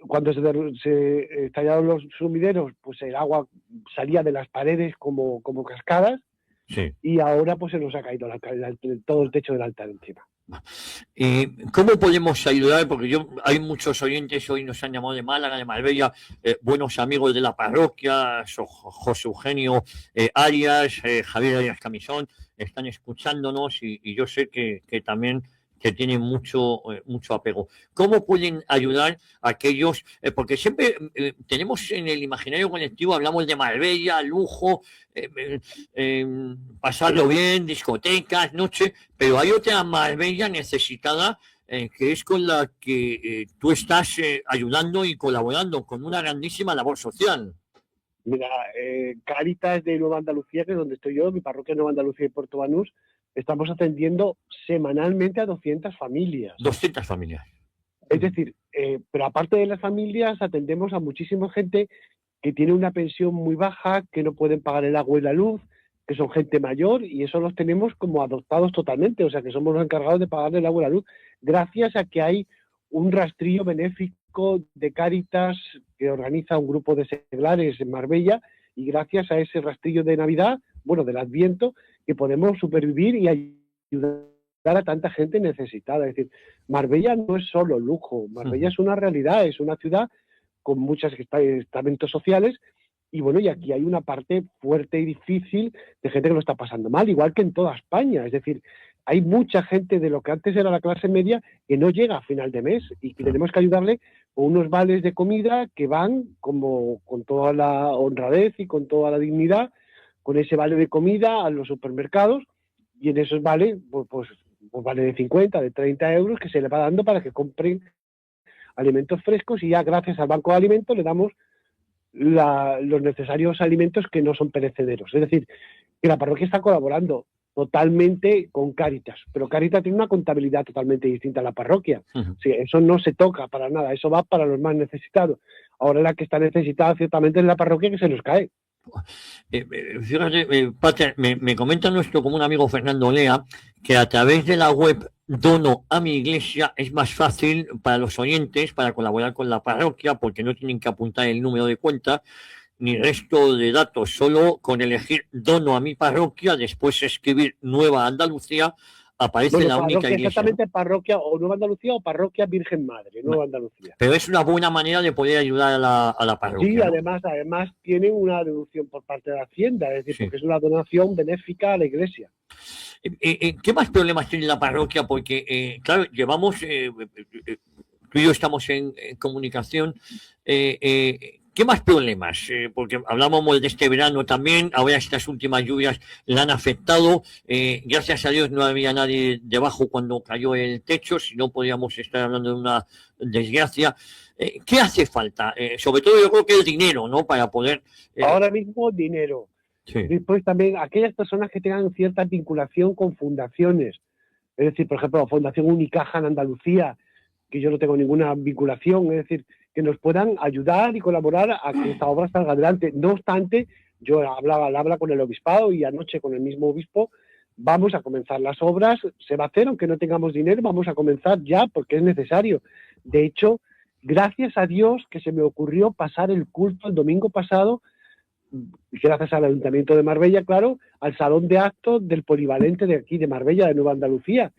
Speaker 10: cuando se estallaron los sumideros, pues el agua salía de las paredes como cascadas.
Speaker 6: Sí.
Speaker 10: Y ahora pues se nos ha caído todo el techo del altar encima.
Speaker 6: ¿Cómo podemos ayudar? Porque hay muchos oyentes, hoy nos han llamado de Málaga, de Marbella, buenos amigos de la parroquia, José Eugenio Arias, Javier Arias Camisón, están escuchándonos y yo sé que también que tienen mucho apego. ¿Cómo pueden ayudar a aquellos? Porque siempre tenemos en el imaginario colectivo, hablamos de Marbella, lujo, pasarlo bien, discotecas, noche, pero hay otra Marbella necesitada que es con la que tú estás ayudando y colaborando con una grandísima labor social.
Speaker 10: Mira, Cáritas de Nueva Andalucía, que es donde estoy yo, mi parroquia Nueva Andalucía y Puerto Banús, estamos atendiendo semanalmente a 200 familias.
Speaker 6: 200 familias.
Speaker 10: Es decir, pero aparte de las familias, atendemos a muchísima gente que tiene una pensión muy baja, que no pueden pagar el agua y la luz, que son gente mayor, y eso los tenemos como adoptados totalmente, o sea que somos los encargados de pagar el agua y la luz, gracias a que hay un rastrillo benéfico benéfico de Cáritas que organiza un grupo de seglares en Marbella, y gracias a ese rastrillo de Navidad, bueno, del Adviento, que podemos supervivir y ayudar a tanta gente necesitada. Es decir, Marbella no es solo lujo, Marbella es una realidad, es una ciudad con muchos estamentos sociales, y bueno, y aquí hay una parte fuerte y difícil de gente que lo está pasando mal, igual que en toda España. Es decir, hay mucha gente de lo que antes era la clase media que no llega a final de mes y que tenemos que ayudarle con unos vales de comida que van como con toda la honradez y con toda la dignidad, con ese vale de comida a los supermercados, y en esos vales, pues vale de 50, de 30 euros que se le va dando para que compren alimentos frescos, y ya gracias al Banco de Alimentos le damos los necesarios alimentos que no son perecederos. Es decir, que la parroquia está colaborando totalmente con Cáritas, pero Cáritas tiene una contabilidad totalmente distinta a la parroquia. Sí, eso no se toca para nada, eso va para los más necesitados. Ahora la que está necesitada ciertamente es la parroquia, que se nos cae.
Speaker 6: Fíjate, Pater, me comenta nuestro común amigo Fernando Lea que a través de la web Dono a mi Iglesia es más fácil para los oyentes para colaborar con la parroquia, porque no tienen que apuntar el número de cuenta ni resto de datos, solo con elegir Dono a mi parroquia, después escribir Nueva Andalucía, aparece la única iglesia.
Speaker 10: Exactamente, ¿no? Parroquia o Nueva Andalucía o Parroquia Virgen Madre, Nueva Andalucía.
Speaker 6: Pero es una buena manera de poder ayudar a la parroquia.
Speaker 10: Sí,
Speaker 6: ¿no?
Speaker 10: además tiene una deducción por parte de la Hacienda, es decir, porque es una donación benéfica a la iglesia.
Speaker 6: ¿Qué más problemas tiene la parroquia? Porque, claro, llevamos, tú y yo estamos en comunicación, ¿qué más problemas? Porque hablábamos de este verano también, ahora estas últimas lluvias la han afectado, gracias a Dios no había nadie debajo cuando cayó el techo, si no podríamos estar hablando de una desgracia. ¿Qué hace falta? Sobre todo yo creo que el dinero, ¿no? Para poder...
Speaker 10: Ahora mismo dinero. Sí. Después también aquellas personas que tengan cierta vinculación con fundaciones, es decir, por ejemplo, la Fundación Unicaja en Andalucía, que yo no tengo ninguna vinculación, es decir, que nos puedan ayudar y colaborar a que esta obra salga adelante. No obstante, yo hablaba con el obispado, y anoche con el mismo obispo, vamos a comenzar las obras, se va a hacer aunque no tengamos dinero, vamos a comenzar ya porque es necesario. De hecho, gracias a Dios que se me ocurrió pasar el culto el domingo pasado, gracias al Ayuntamiento de Marbella, claro, al salón de actos del polivalente de aquí de Marbella, de Nueva Andalucía,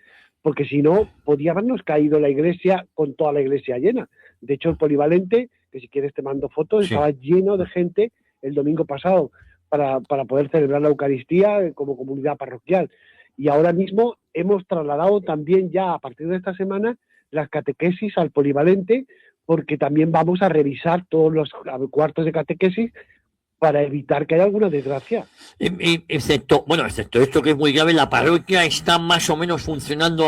Speaker 10: porque si no, podía habernos caído la iglesia con toda la iglesia llena. De hecho, el polivalente, que si quieres te mando fotos, sí, estaba lleno de gente el domingo pasado para poder celebrar la Eucaristía como comunidad parroquial. Y ahora mismo hemos trasladado también ya a partir de esta semana las catequesis al polivalente, porque también vamos a revisar todos los cuartos de catequesis para evitar que haya alguna desgracia.
Speaker 6: Excepto esto que es muy grave, la parroquia está más o menos funcionando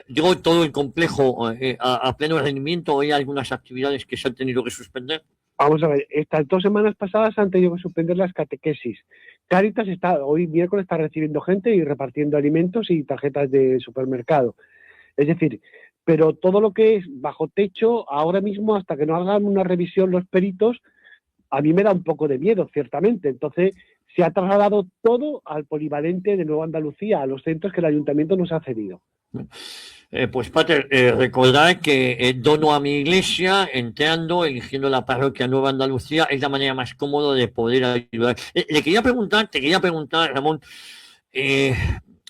Speaker 6: digo, todo el complejo a pleno rendimiento, o hay algunas actividades que se han tenido que suspender.
Speaker 10: Vamos a ver, estas 2 semanas pasadas han tenido que suspender las catequesis. Cáritas hoy miércoles está recibiendo gente y repartiendo alimentos y tarjetas de supermercado. Es decir, pero todo lo que es bajo techo, ahora mismo, hasta que no hagan una revisión los peritos, a mí me da un poco de miedo, ciertamente. Entonces, se ha trasladado todo al polivalente de Nueva Andalucía, a los centros que el ayuntamiento nos ha cedido.
Speaker 6: Pues, Pater, recordad que dono a mi iglesia, entrando, eligiendo la parroquia Nueva Andalucía, es la manera más cómoda de poder ayudar. Te quería preguntar, Ramón,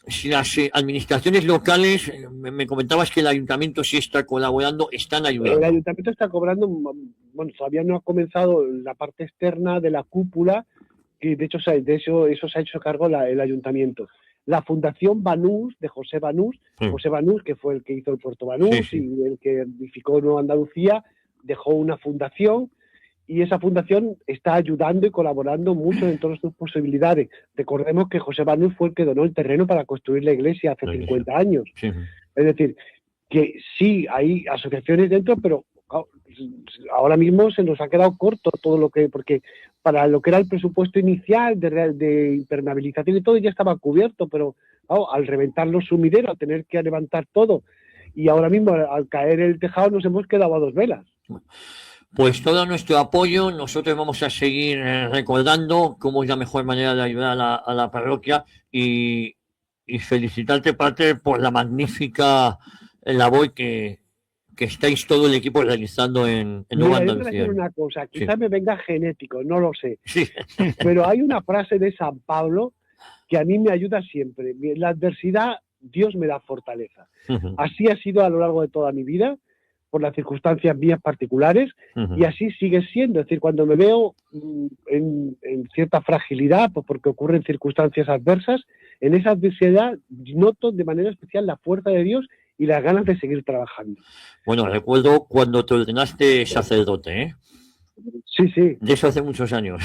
Speaker 6: si las administraciones locales, me comentabas que el ayuntamiento sí está colaborando, están ayudando.
Speaker 10: El ayuntamiento está cobrando, bueno, todavía no ha comenzado la parte externa de la cúpula, que de hecho eso se ha hecho cargo el ayuntamiento. La Fundación Banús, de José Banús, que fue el que hizo el Puerto Banús y el que edificó Nueva Andalucía, dejó una fundación, y esa fundación está ayudando y colaborando mucho en todas sus posibilidades. Recordemos que José Banús fue el que donó el terreno para construir la iglesia hace 50 años. Sí. Es decir, que sí, hay asociaciones dentro, pero ahora mismo se nos ha quedado corto todo lo que... Porque para lo que era el presupuesto inicial de impermeabilización y todo ya estaba cubierto, pero al reventar los sumideros, al tener que levantar todo, y ahora mismo al caer el tejado nos hemos quedado a 2 velas.
Speaker 6: Pues todo nuestro apoyo, nosotros vamos a seguir recordando cómo es la mejor manera de ayudar a la parroquia, y felicitarte, Pater, por la magnífica labor que que estáis todo el equipo realizando en Nueva Andalucía.
Speaker 10: Voy a decir una cosa, quizás me venga genético, no lo sé.
Speaker 6: Sí.
Speaker 10: Pero hay una frase de San Pablo que a mí me ayuda siempre. En la adversidad, Dios me da fortaleza. Así ha sido a lo largo de toda mi vida, por las circunstancias mías particulares, y así sigue siendo. Es decir, cuando me veo en cierta fragilidad, pues porque ocurren circunstancias adversas, en esa adversidad noto de manera especial la fuerza de Dios y las ganas de seguir trabajando.
Speaker 6: Bueno, recuerdo cuando te ordenaste sacerdote, ¿eh?
Speaker 10: Sí, sí.
Speaker 6: De eso hace muchos años.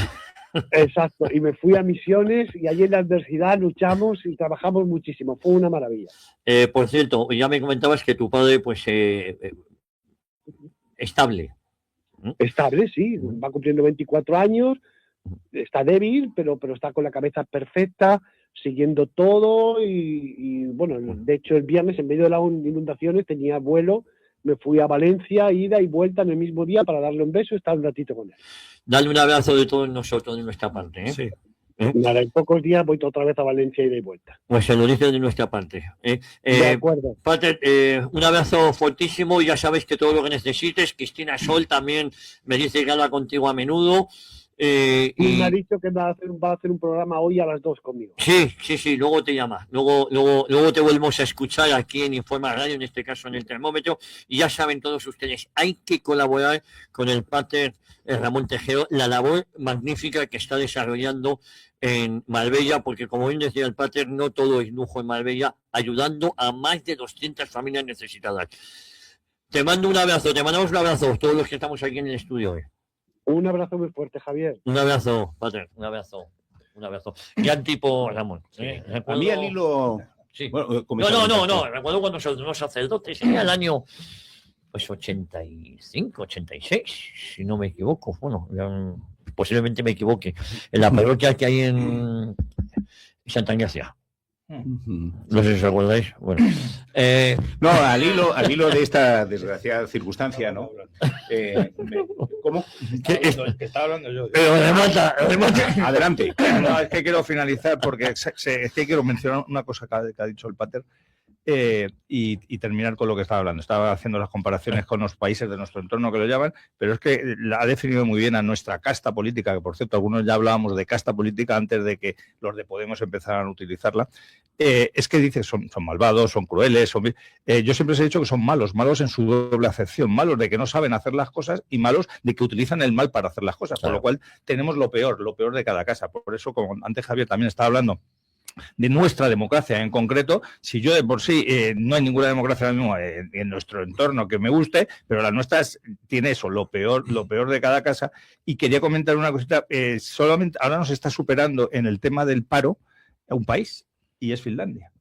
Speaker 10: Exacto, y me fui a misiones y allí en la adversidad luchamos y trabajamos muchísimo, fue una maravilla.
Speaker 6: Por cierto, ya me comentabas que tu padre, pues, estable.
Speaker 10: Estable, sí, va cumpliendo 24 años, está débil, pero está con la cabeza perfecta, siguiendo todo y bueno, de hecho el viernes en medio de las inundaciones tenía vuelo, me fui a Valencia, ida y vuelta en el mismo día para darle un beso y estar un ratito con él.
Speaker 6: Dale un abrazo de todos nosotros, de nuestra parte, ¿eh?
Speaker 10: Sí. Nada, en pocos días voy otra vez a Valencia, ida y vuelta.
Speaker 6: Pues se lo dice de nuestra parte.
Speaker 10: De acuerdo.
Speaker 6: Pater, un abrazo fortísimo y ya sabes que todo lo que necesites. Cristina Sol también me dice que habla contigo a menudo.
Speaker 10: Y me ha dicho que va a hacer un programa hoy a las 2 conmigo.
Speaker 6: Sí, luego te llama. Luego te volvemos a escuchar aquí en Informa Radio, en este caso en el termómetro. Y ya saben todos ustedes, hay que colaborar con el Pater Ramón Tejero, la labor magnífica que está desarrollando en Marbella, porque como bien decía el Pater, no todo es lujo en Marbella, ayudando a más de 200 familias necesitadas. Te mando un abrazo, te mandamos un abrazo, todos los que estamos aquí en el estudio hoy.
Speaker 10: Un abrazo muy fuerte, Javier.
Speaker 6: Un abrazo, Pater, un abrazo. Gran tipo, Ramón.
Speaker 2: A mí al hilo...
Speaker 6: Sí.
Speaker 2: Bueno,
Speaker 6: no. Recuerdo cuando se ordenó sacerdote, sería el año pues 85, 86, si no me equivoco. Bueno, posiblemente me equivoque. En la parroquia que hay en Santa Ignacia. No sé si os acordáis. Bueno.
Speaker 2: No, al hilo de esta desgraciada circunstancia, ¿no? ¿Cómo?
Speaker 8: Que estaba hablando yo.
Speaker 6: Pero remata.
Speaker 2: Adelante.
Speaker 8: No, es que quiero finalizar porque es que quiero mencionar una cosa que ha dicho el Pater y terminar con lo que estaba hablando. Estaba haciendo las comparaciones con los países de nuestro entorno que lo llaman, pero es que ha definido muy bien a nuestra casta política, que por cierto, algunos ya hablábamos de casta política antes de que los de Podemos empezaran a utilizarla. Es que dice son malvados, son crueles, yo siempre os he dicho que son malos en su doble acepción, malos de que no saben hacer las cosas y malos de que utilizan el mal para hacer las cosas, claro. Por lo cual tenemos lo peor de cada casa. Por eso, como antes Javier también estaba hablando de nuestra democracia en concreto, si yo de por sí no hay ninguna democracia ahora mismo en nuestro entorno que me guste, pero la nuestra tiene eso, lo peor de cada casa. Y quería comentar una cosita, solamente ahora nos está superando en el tema del paro un país, y es Finlandia.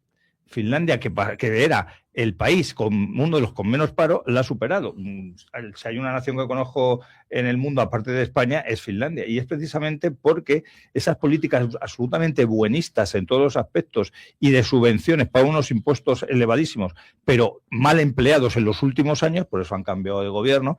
Speaker 8: Finlandia, que era el país con uno de los con menos paro, la ha superado. Si hay una nación que conozco en el mundo, aparte de España, es Finlandia. Y es precisamente porque esas políticas absolutamente buenistas en todos los aspectos y de subvenciones para unos impuestos elevadísimos, pero mal empleados en los últimos años, por eso han cambiado de gobierno,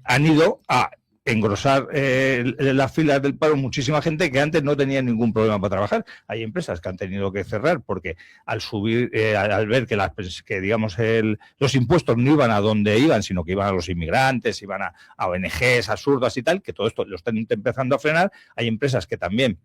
Speaker 8: han ido a engrosar las filas del paro muchísima gente que antes no tenía ningún problema para trabajar. Hay empresas que han tenido que cerrar porque al subir, al ver que digamos los impuestos no iban a donde iban, sino que iban a los inmigrantes, iban a ONGs absurdas y tal, que todo esto lo están empezando a frenar. Hay empresas que también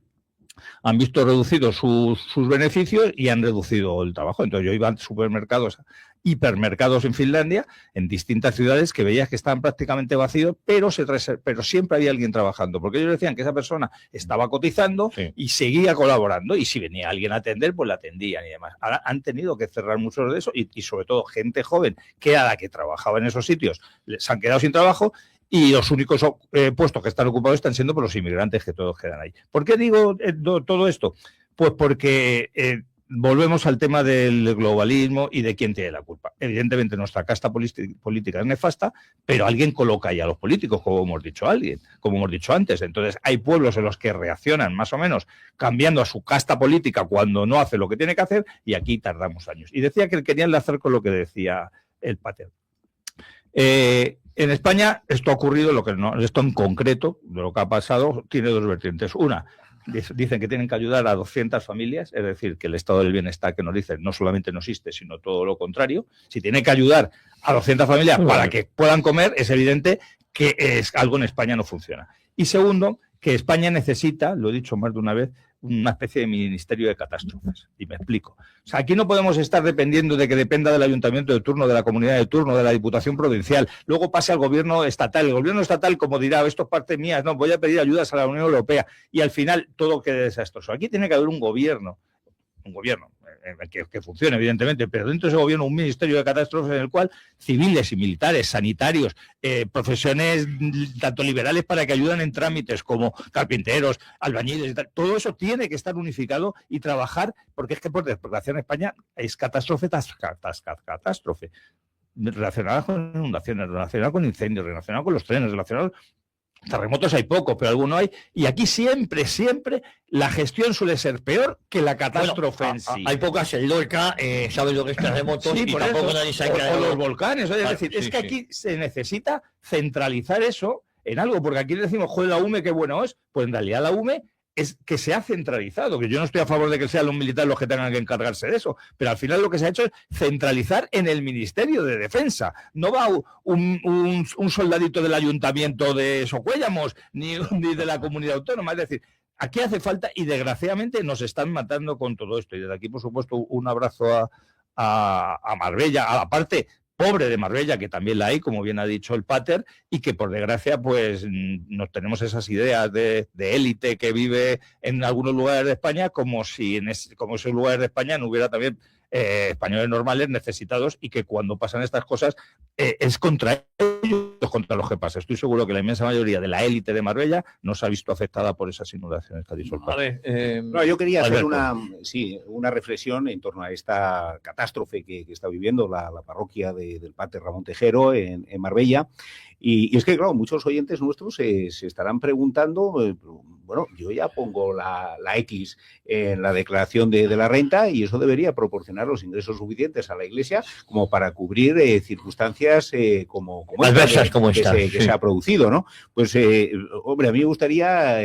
Speaker 8: han visto reducidos sus beneficios y han reducido el trabajo. Entonces yo iba a supermercados, hipermercados en Finlandia, en distintas ciudades, que veías que estaban prácticamente vacíos, pero siempre había alguien trabajando, porque ellos decían que esa persona estaba cotizando y seguía colaborando, y si venía alguien a atender, pues la atendían y demás. Ahora han tenido que cerrar muchos de eso, y sobre todo gente joven, que era la que trabajaba en esos sitios, se han quedado sin trabajo, y los únicos puestos que están ocupados están siendo por los inmigrantes, que todos quedan ahí. ¿Por qué digo todo esto? Pues porque volvemos al tema del globalismo y de quién tiene la culpa. Evidentemente nuestra casta política es nefasta, pero alguien coloca ahí a los políticos, como hemos dicho antes. Entonces hay pueblos en los que reaccionan más o menos cambiando a su casta política cuando no hace lo que tiene que hacer, y aquí tardamos años. Y decía que quería enlazar con lo que decía el Pater. En España esto ha ocurrido, esto en concreto, de lo que ha pasado, tiene dos vertientes. Una, dicen que tienen que ayudar a 200 familias, es decir, que el estado del bienestar que nos dicen no solamente no existe, sino todo lo contrario. Si tiene que ayudar a 200 familias para que puedan comer, es evidente que algo en España no funciona. Y segundo, que España necesita, lo he dicho más de una vez, una especie de ministerio de catástrofes. Y me explico. O sea, aquí no podemos estar dependiendo de que dependa del ayuntamiento de turno, de la comunidad de turno, de la diputación provincial. Luego pase al gobierno estatal. El gobierno estatal, como dirá, esto es parte mía, no, voy a pedir ayudas a la Unión Europea. Y al final todo quede desastroso. Aquí tiene que haber un gobierno que funcione, evidentemente, pero dentro de ese gobierno un ministerio de catástrofes en el cual civiles y militares, sanitarios, profesiones tanto liberales para que ayuden en trámites como carpinteros, albañiles y tal, todo eso tiene que estar unificado y trabajar, porque es que por desgracia en España es catástrofe tras catástrofe, relacionada con inundaciones, relacionada con incendios, relacionada con los trenes, relacionada. Terremotos hay pocos, pero alguno hay. Y aquí siempre la gestión suele ser peor que la catástrofe en sí.
Speaker 6: Hay pocas, el Lorca, ¿sabes lo que es terremotos?
Speaker 8: Sí,
Speaker 6: y
Speaker 8: por
Speaker 6: tampoco
Speaker 8: eso,
Speaker 6: nadie se ha creado.
Speaker 8: o los volcanes. Es decir,
Speaker 6: sí,
Speaker 8: es que aquí se necesita centralizar eso en algo, porque aquí le decimos, joder, la UME, qué bueno es. Pues en realidad la UME es que se ha centralizado, que yo no estoy a favor de que sean los militares los que tengan que encargarse de eso, pero al final lo que se ha hecho es centralizar en el Ministerio de Defensa. No va un soldadito del Ayuntamiento de Socuéllamos ni de la Comunidad Autónoma, es decir, aquí hace falta y desgraciadamente nos están matando con todo esto. Y desde aquí, por supuesto, un abrazo a Marbella, a la parte pobre de Marbella, que también la hay, como bien ha dicho el Pater, y que por desgracia pues nos tenemos esas ideas de élite que vive en algunos lugares de España, como si como esos lugares de España no hubiera también españoles normales necesitados, y que cuando pasan estas cosas es contra ellos contra los que pasa. Estoy seguro que la inmensa mayoría de la élite de Marbella no se ha visto afectada por esas inundaciones que ha dicho el Pater.
Speaker 2: No, yo quería hacer una reflexión en torno a esta catástrofe que está viviendo la parroquia del Pater Ramón Tejero en Marbella. Y es que, claro, muchos oyentes nuestros se estarán preguntando, bueno, yo ya pongo la X en la declaración de la renta y eso debería proporcionar los ingresos suficientes a la Iglesia como para cubrir circunstancias como esta que se ha producido, ¿no? Pues, hombre, a mí me gustaría,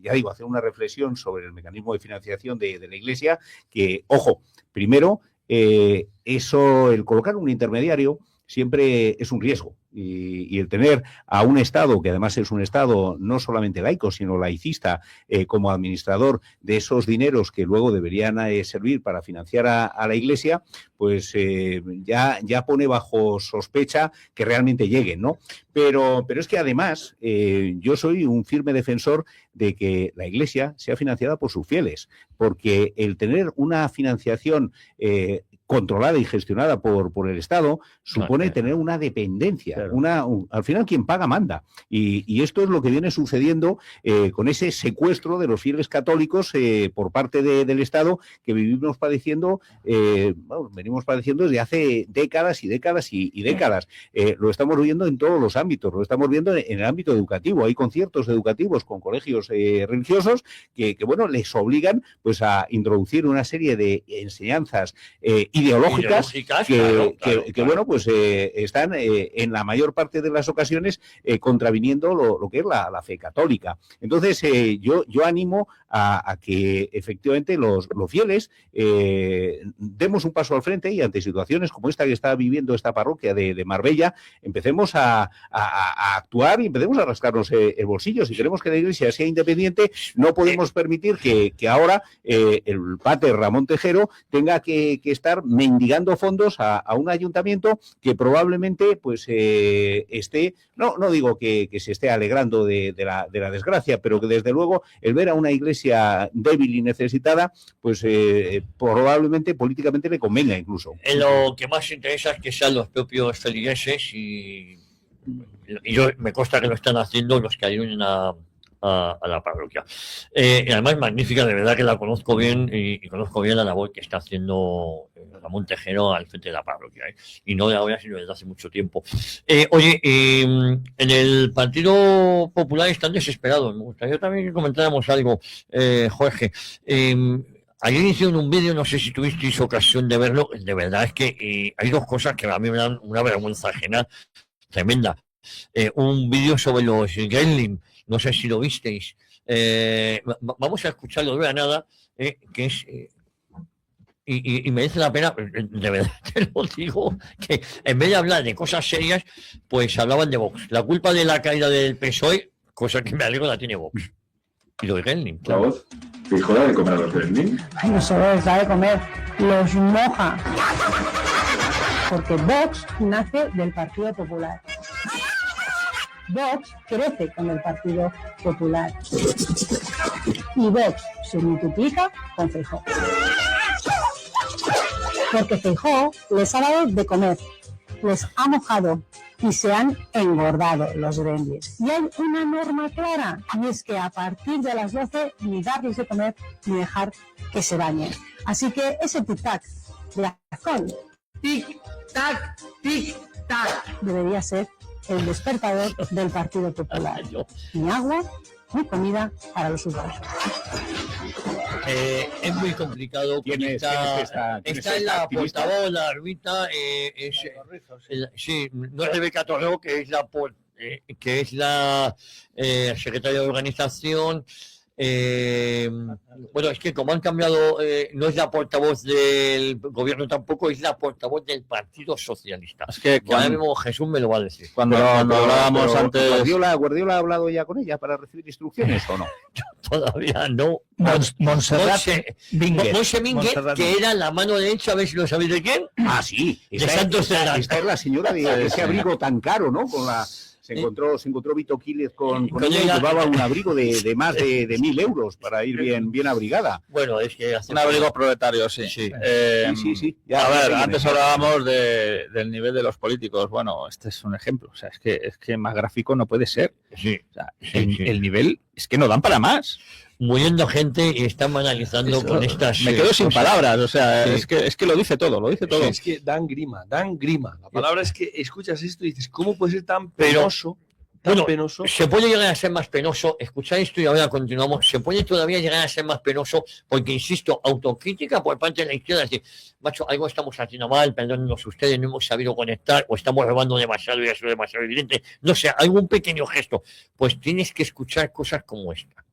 Speaker 2: ya digo, hacer una reflexión sobre el mecanismo de financiación de la Iglesia, que, ojo, primero, el colocar un intermediario siempre es un riesgo. Y el tener a un Estado, que además es un Estado no solamente laico, sino laicista, como administrador de esos dineros que luego deberían servir para financiar a la Iglesia, pues ya pone bajo sospecha que realmente lleguen, ¿no? Pero es que además yo soy un firme defensor de que la Iglesia sea financiada por sus fieles, porque el tener una financiación controlada y gestionada por el Estado supone tener una dependencia. Claro. Al final quien paga manda. Y esto es lo que viene sucediendo con ese secuestro de los fieles católicos por parte del Estado que venimos padeciendo desde hace décadas y décadas y décadas. Lo estamos viendo en todos los ámbitos, lo estamos viendo en el ámbito educativo. Hay conciertos educativos con colegios religiosos que les obligan pues a introducir una serie de enseñanzas ideológicas que bueno, pues están en la mayor parte de las ocasiones contraviniendo lo que es la fe católica. Entonces, yo animo a que efectivamente los fieles demos un paso al frente y ante situaciones como esta que está viviendo esta parroquia de Marbella, empecemos a actuar y empecemos a rascarnos el bolsillo. Si queremos que la Iglesia sea independiente, no podemos permitir que ahora el Pater Ramón Tejero tenga que estar mendigando fondos a un ayuntamiento que probablemente pues esté, no digo que se esté alegrando de la desgracia, pero que desde luego el ver a una Iglesia débil y necesitada, pues probablemente políticamente le convenga incluso.
Speaker 6: Lo que más interesa es que sean los propios feligreses y yo me consta que lo están haciendo los que ayuden a la parroquia. Y además magnífica, de verdad que la conozco bien y conozco bien la labor que está haciendo Ramón Tejero al frente de la parroquia, y no de ahora sino desde hace mucho tiempo. Oye, en el Partido Popular están desesperados. Me gustaría también que comentáramos algo, Jorge. Ayer hicieron un vídeo, no sé si tuvisteis ocasión de verlo, de verdad es que hay dos cosas que a mí me dan una vergüenza ajena tremenda. Un vídeo sobre los Gremlin, no sé si lo visteis. Vamos a escucharlo de nada, que es... Y merece la pena, de verdad te lo digo, que en vez de hablar de cosas serias, pues hablaban de Vox. La culpa de la caída del PSOE, cosa que me alegro, la tiene Vox. Y lo de Gremlin. Claro.
Speaker 11: ¿La voz? ¿Fijo da de comer a los Gremlin?
Speaker 12: No solo les da de comer, los moja. Porque Vox nace del Partido Popular. Vox crece con el Partido Popular. Y Vox se multiplica con Feijóo. Porque Feijóo les ha dado de comer, les ha mojado y se han engordado los gremlins. Y hay una norma clara, y es que a partir de las 12 ni darles de comer ni dejar que se bañen. Así que ese tic-tac de razón, tic-tac, tic-tac, debería ser el despertador del Partido Popular. Ni agua ni comida para los urbanos.
Speaker 6: Es muy complicado. Está en la portavoz, la Rita, sí, no es Rebeca Torró, que es la secretaria de organización. Bueno, es que como han cambiado, no es la portavoz del gobierno tampoco, es la portavoz del Partido Socialista. Es que ahora mismo Jesús me lo va a decir.
Speaker 9: Cuando hablábamos antes...
Speaker 2: ¿Guardiola ha hablado ya con ella para recibir instrucciones o no?
Speaker 6: Todavía no.
Speaker 8: Montserrat
Speaker 6: Mínguez, que era la mano derecha, a ver si lo sabéis de quién.
Speaker 2: Ah, sí.
Speaker 6: Esta
Speaker 2: es la señora de ese abrigo tan caro, ¿no? Con la... Se encontró Vito Quiles con ella y llevaba un abrigo de más de 1.000 euros para ir bien abrigada.
Speaker 6: Bueno, es que
Speaker 9: un abrigo proletario, sí.
Speaker 2: Sí.
Speaker 9: A ver, antes hablábamos del nivel de los políticos. Bueno, este es un ejemplo. O sea, es que más gráfico no puede ser.
Speaker 6: Sí.
Speaker 9: O sea, el nivel es que no dan para más.
Speaker 6: Muriendo gente y están analizando con estas...
Speaker 9: Me quedo sin palabras, o sea, sí. es que lo dice todo.
Speaker 7: Es que dan grima. La palabra es que escuchas esto y dices, ¿cómo puede ser tan penoso? Penoso.
Speaker 6: Se puede llegar a ser más penoso, escuchad esto y ahora continuamos, se puede todavía llegar a ser más penoso porque, insisto, autocrítica por parte de la izquierda, es decir, macho, algo estamos haciendo mal, perdónenos ustedes, no hemos sabido conectar o estamos robando demasiado y eso es demasiado evidente, no sé, algún pequeño gesto, pues tienes que escuchar cosas como esta.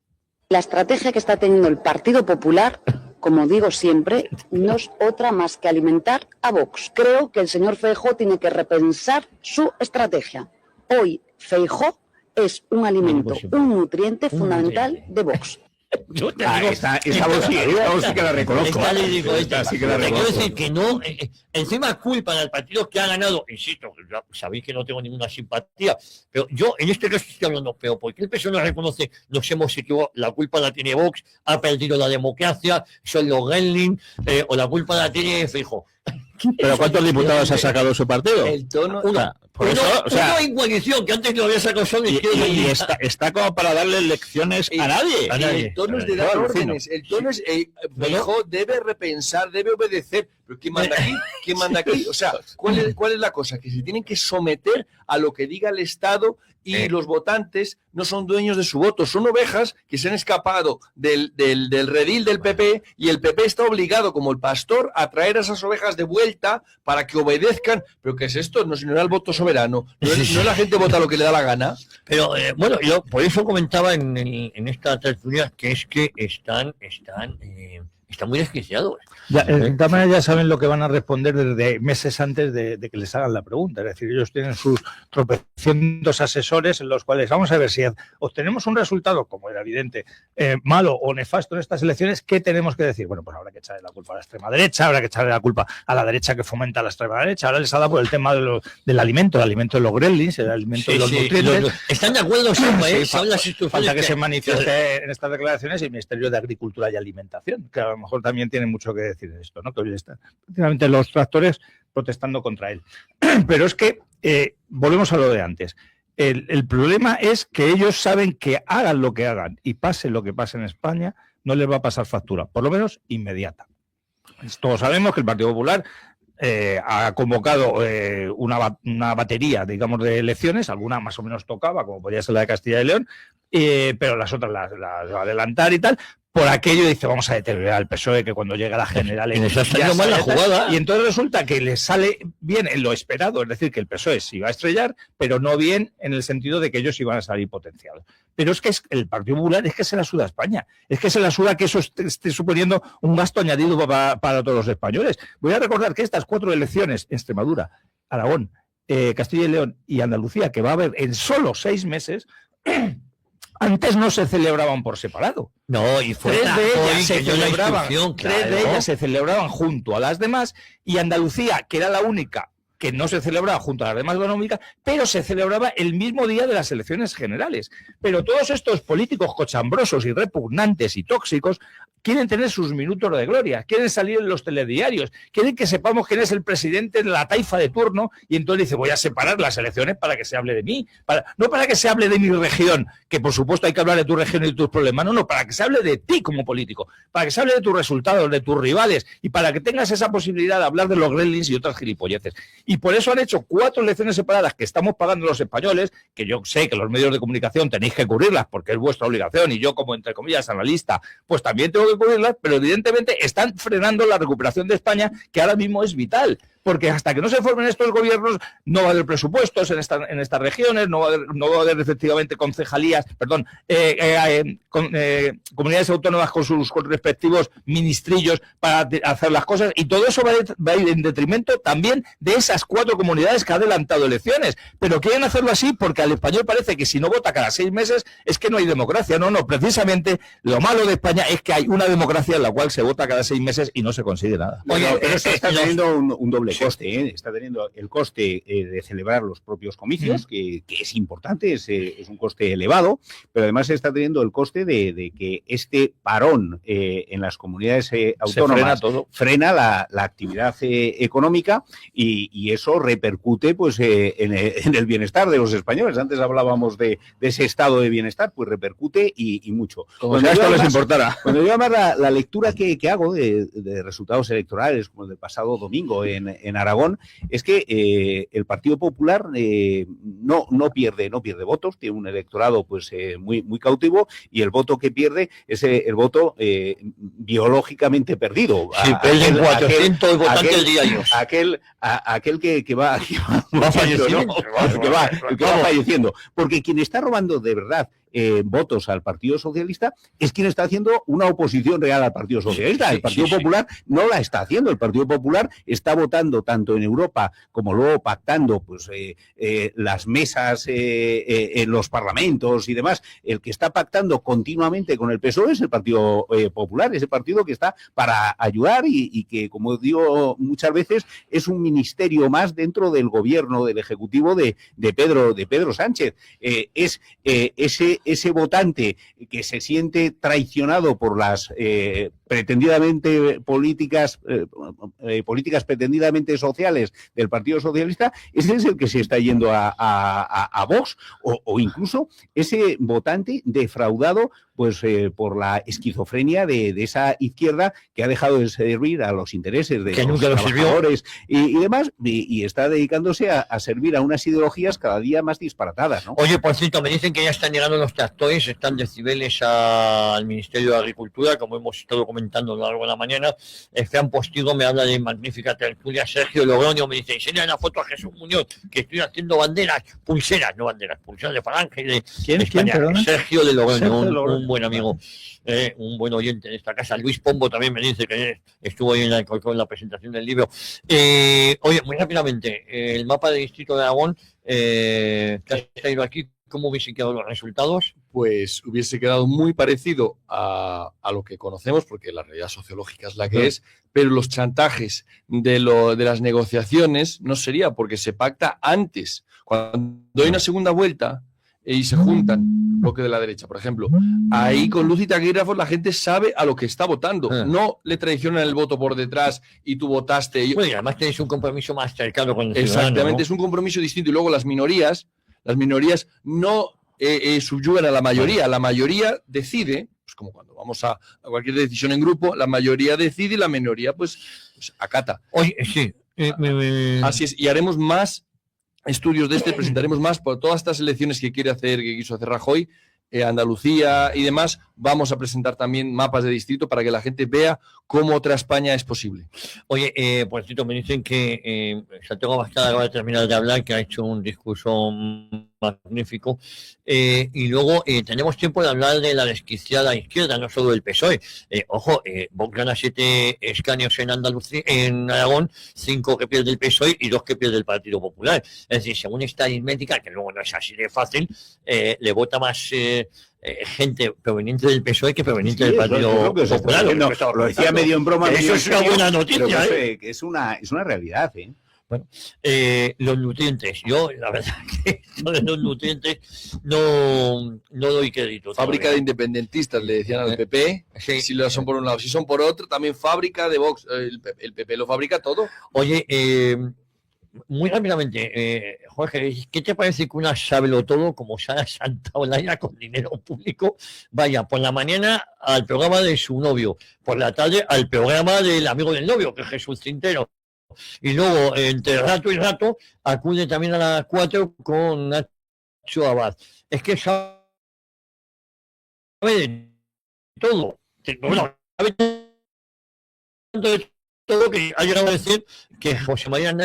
Speaker 13: La estrategia que está teniendo el Partido Popular, como digo siempre, no es otra más que alimentar a Vox. Creo que el señor Feijóo tiene que repensar su estrategia. Hoy Feijóo es un alimento, un nutriente fundamental de Vox.
Speaker 2: Esta voz sí que la reconozco.
Speaker 6: Te quiero decir que no, encima culpa del partido que ha ganado, insisto, sabéis que no tengo ninguna simpatía, pero yo en este caso estoy hablando peor, porque el PSOE no reconoce, nos hemos equivocado, la culpa la tiene Vox, ha perdido la democracia, son los Gremlin, o la culpa la tiene Feijóo.
Speaker 9: ¿Pero cuántos diputados ha sacado su partido?
Speaker 7: El tono...
Speaker 6: Uno en coalición, que antes lo había sacado solo izquierda.
Speaker 9: Y está como para darle lecciones a nadie.
Speaker 7: El tono es de dar órdenes. El tono es, Feijóo debe repensar, debe obedecer. ¿Pero quién manda aquí? ¿Quién manda aquí? O sea, ¿cuál es la cosa? Que se tienen que someter a lo que diga el Estado y los votantes no son dueños de su voto. Son ovejas que se han escapado del redil del PP y el PP está obligado, como el pastor, a traer a esas ovejas de vuelta para que obedezcan. ¿Pero qué es esto? No, si no era el voto soberano. No es la gente vota lo que le da la gana.
Speaker 6: Pero, bueno, yo por eso comentaba en esta tertulia que es que están muy desquiciados.
Speaker 8: De todas maneras ya saben lo que van a responder desde meses antes de que les hagan la pregunta. Es decir, ellos tienen sus tropecientos asesores en los cuales vamos a ver si obtenemos un resultado, como era evidente, malo o nefasto en estas elecciones, ¿qué tenemos que decir? Bueno, pues habrá que echarle la culpa a la extrema derecha, habrá que echarle la culpa a la derecha que fomenta a la extrema derecha. Ahora les ha dado por el tema del alimento, el alimento de los gremlins, el alimento de los nutrientes.
Speaker 6: Están de acuerdo siempre, son las instituciones.
Speaker 8: Falta que se manifieste en estas declaraciones el Ministerio de Agricultura y Alimentación, que a lo mejor también tiene mucho que decir de esto, ¿no? Que hoy están prácticamente los tractores protestando contra él. Pero es que volvemos a lo de antes. El problema es que ellos saben que hagan lo que hagan y pase lo que pase en España, no les va a pasar factura, por lo menos inmediata. Todos sabemos que el Partido Popular ha convocado una batería, digamos, de elecciones, alguna más o menos tocaba, como podría ser la de Castilla y León, pero las otras las va a adelantar y tal, por aquello dice, vamos a deteriorar al PSOE, que cuando llega la general...
Speaker 6: Y les ha salido mal la jugada.
Speaker 8: Y entonces resulta que les sale bien en lo esperado, es decir, que el PSOE se iba a estrellar, pero no bien en el sentido de que ellos iban a salir potenciados. Pero es que el Partido Popular es que se la suda a España, es que se la suda que eso esté suponiendo un gasto añadido para todos los españoles. Voy a recordar que estas 4 elecciones, Extremadura, Aragón, Castilla y León y Andalucía, que va a haber en solo 6 meses... Antes no se celebraban por separado.
Speaker 6: No, y fue
Speaker 8: 3 de ellas se celebraban,
Speaker 6: claro.
Speaker 8: 3 de ellas se celebraban junto a las demás, y Andalucía, que era la única que no se celebraba junto a las demás autonómicas, pero se celebraba el mismo día de las elecciones generales. Pero todos estos políticos cochambrosos y repugnantes y tóxicos quieren tener sus minutos de gloria, quieren salir en los telediarios, quieren que sepamos quién es el presidente de la taifa de turno, y entonces dice, voy a separar las elecciones para que se hable de mí, no para que se hable de mi región, que por supuesto hay que hablar de tu región y de tus problemas, no, para que se hable de ti como político, para que se hable de tus resultados, de tus rivales, y para que tengas esa posibilidad de hablar de los gremlins y otras gilipolleces. Y por eso han hecho 4 elecciones separadas que estamos pagando los españoles, que yo sé que los medios de comunicación tenéis que cubrirlas porque es vuestra obligación, y yo como, entre comillas, analista, pues también tengo que cubrirlas, pero evidentemente están frenando la recuperación de España, que ahora mismo es vital. Porque hasta que no se formen estos gobiernos no va a haber presupuestos en estas regiones, no va a haber efectivamente concejalías, comunidades autónomas con sus respectivos ministrillos para hacer las cosas, y todo eso va a ir en detrimento también de esas 4 comunidades que ha adelantado elecciones. Pero quieren hacerlo así porque al español parece que si no vota cada 6 meses es que no hay democracia. No, precisamente lo malo de España es que hay una democracia en la cual se vota cada 6 meses y no se consigue nada.
Speaker 2: Oye, pero eso está teniendo un doble coste, ¿eh? Está teniendo el coste de celebrar los propios comicios, que es importante, es un coste elevado, pero además está teniendo el coste de que este parón en las comunidades autónomas frena la actividad económica, y eso repercute pues en el bienestar de los españoles. Antes hablábamos de ese estado de bienestar, pues repercute y mucho.
Speaker 8: Como si a esto les importara.
Speaker 2: Cuando yo además la lectura que hago de resultados electorales, como el del pasado domingo en Aragón, es que el Partido Popular no pierde votos, tiene un electorado pues muy cautivo, y el voto que pierde es el voto biológicamente perdido.
Speaker 6: Sí, pierden 400 votantes diarios.
Speaker 2: Aquel que va falleciendo, ¿no? que va falleciendo. Porque quien está robando de verdad votos al Partido Socialista es quien está haciendo una oposición real al Partido Socialista. El Partido Popular no la está haciendo. El Partido Popular está votando tanto en Europa como luego pactando pues las mesas en los parlamentos y demás. El que está pactando continuamente con el PSOE es el Partido Popular, ese partido que está para ayudar y que, como digo muchas veces, es un ministerio más dentro del gobierno, del ejecutivo de Pedro Sánchez. Es ese votante que se siente traicionado por las pretendidamente políticas pretendidamente sociales del Partido Socialista, ese es el que se está yendo a Vox, o incluso ese votante defraudado pues por la esquizofrenia de esa izquierda que ha dejado de servir a los intereses de los trabajadores y demás, y está dedicándose a servir a unas ideologías cada día más disparatadas, ¿no?
Speaker 6: Oye, por cierto, me dicen que ya están llegando los tractores, están de Cibeles al Ministerio de Agricultura, como hemos estado comentando a lo largo de la mañana. Fran Postigo me habla de magnífica tertulia. Sergio Logroño me dice, enseña una foto a Jesús Muñoz, que estoy haciendo pulseras de Falange de España. Sergio de Logroño, un buen amigo, un buen oyente de esta casa. Luis Pombo también me dice que estuvo ahí en la presentación del libro. Oye, muy rápidamente, el mapa del distrito de Aragón, que has traído aquí, ¿cómo hubiese quedado los resultados?
Speaker 7: Pues hubiese quedado muy parecido a lo que conocemos, porque la realidad sociológica es la que es, pero los chantajes de las negociaciones no sería, porque se pacta antes. Cuando hay una segunda vuelta y se juntan bloque de la derecha, por ejemplo, ahí con luz y taquígrafos la gente sabe a lo que está votando, no le traicionan el voto por detrás y tú votaste.
Speaker 6: Bueno, y además tenéis un compromiso más cercano con el ciudadano.
Speaker 7: Exactamente, ¿no? Es un compromiso distinto. Y luego las minorías no subyugan a la mayoría decide, pues como cuando vamos a cualquier decisión en grupo, la mayoría decide y la minoría pues acata.
Speaker 6: Oye, sí.
Speaker 7: Así es, y haremos más estudios presentaremos más por todas estas elecciones que quiso hacer Rajoy, Andalucía y demás, vamos a presentar también mapas de distrito para que la gente vea cómo otra España es posible.
Speaker 6: Oye, por cierto, me dicen que Santiago Abascal acaba de terminar de hablar, que ha hecho un discurso magnífico, y luego tenemos tiempo de hablar de la desquiciada izquierda, no solo del PSOE. Ojo, Vox gana 7 escaños en Andalucía, en Aragón, 5 que pierde el PSOE y 2 que pierde el Partido Popular. Es decir, según esta aritmética, que luego no es así de fácil, le vota más gente proveniente del PSOE que proveniente del Partido Popular.
Speaker 2: Lo decía medio en broma.
Speaker 6: Eso es una buena noticia.
Speaker 2: Que es una realidad, ¿eh?
Speaker 6: Bueno, los nutrientes. Yo, la verdad que esto de los nutrientes no doy crédito.
Speaker 7: Fábrica de independentistas, le decían al PP,
Speaker 6: sí.
Speaker 7: Si lo son por un lado. Si son por otro, también fábrica de Vox. El PP lo fabrica todo.
Speaker 6: Oye, muy rápidamente, Jorge, ¿qué te parece que una sábelo todo como Sara Santaolalla con dinero público vaya por la mañana al programa de su novio, por la tarde al programa del amigo del novio, que es Jesús Cintero, y luego entre rato y rato acude también a las 4 con Nacho Abad? Es que sabe de todo. Bueno, sabe tanto de todo que ha llegado a decir que José María en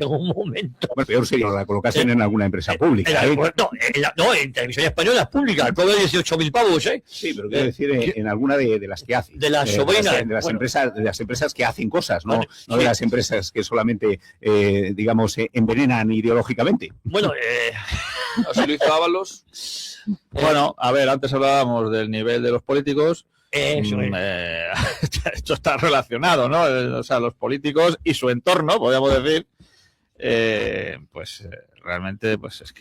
Speaker 6: un momento.
Speaker 2: Bueno, peor sería la colocasen en alguna empresa pública.
Speaker 6: No, en Televisión Española es pública, cobra 18.000 pavos, ¿eh?
Speaker 2: Sí, pero quiero decir en alguna de las que hacen.
Speaker 6: De las sobrinas.
Speaker 2: De las empresas que hacen cosas, ¿no? No de las empresas que solamente, digamos, envenenan ideológicamente.
Speaker 6: Bueno,
Speaker 7: José Luis Ábalos.
Speaker 9: Bueno, a ver, antes hablábamos del nivel de los políticos. Esto está relacionado, ¿no? O sea, los políticos y su entorno, podríamos decir, realmente, pues es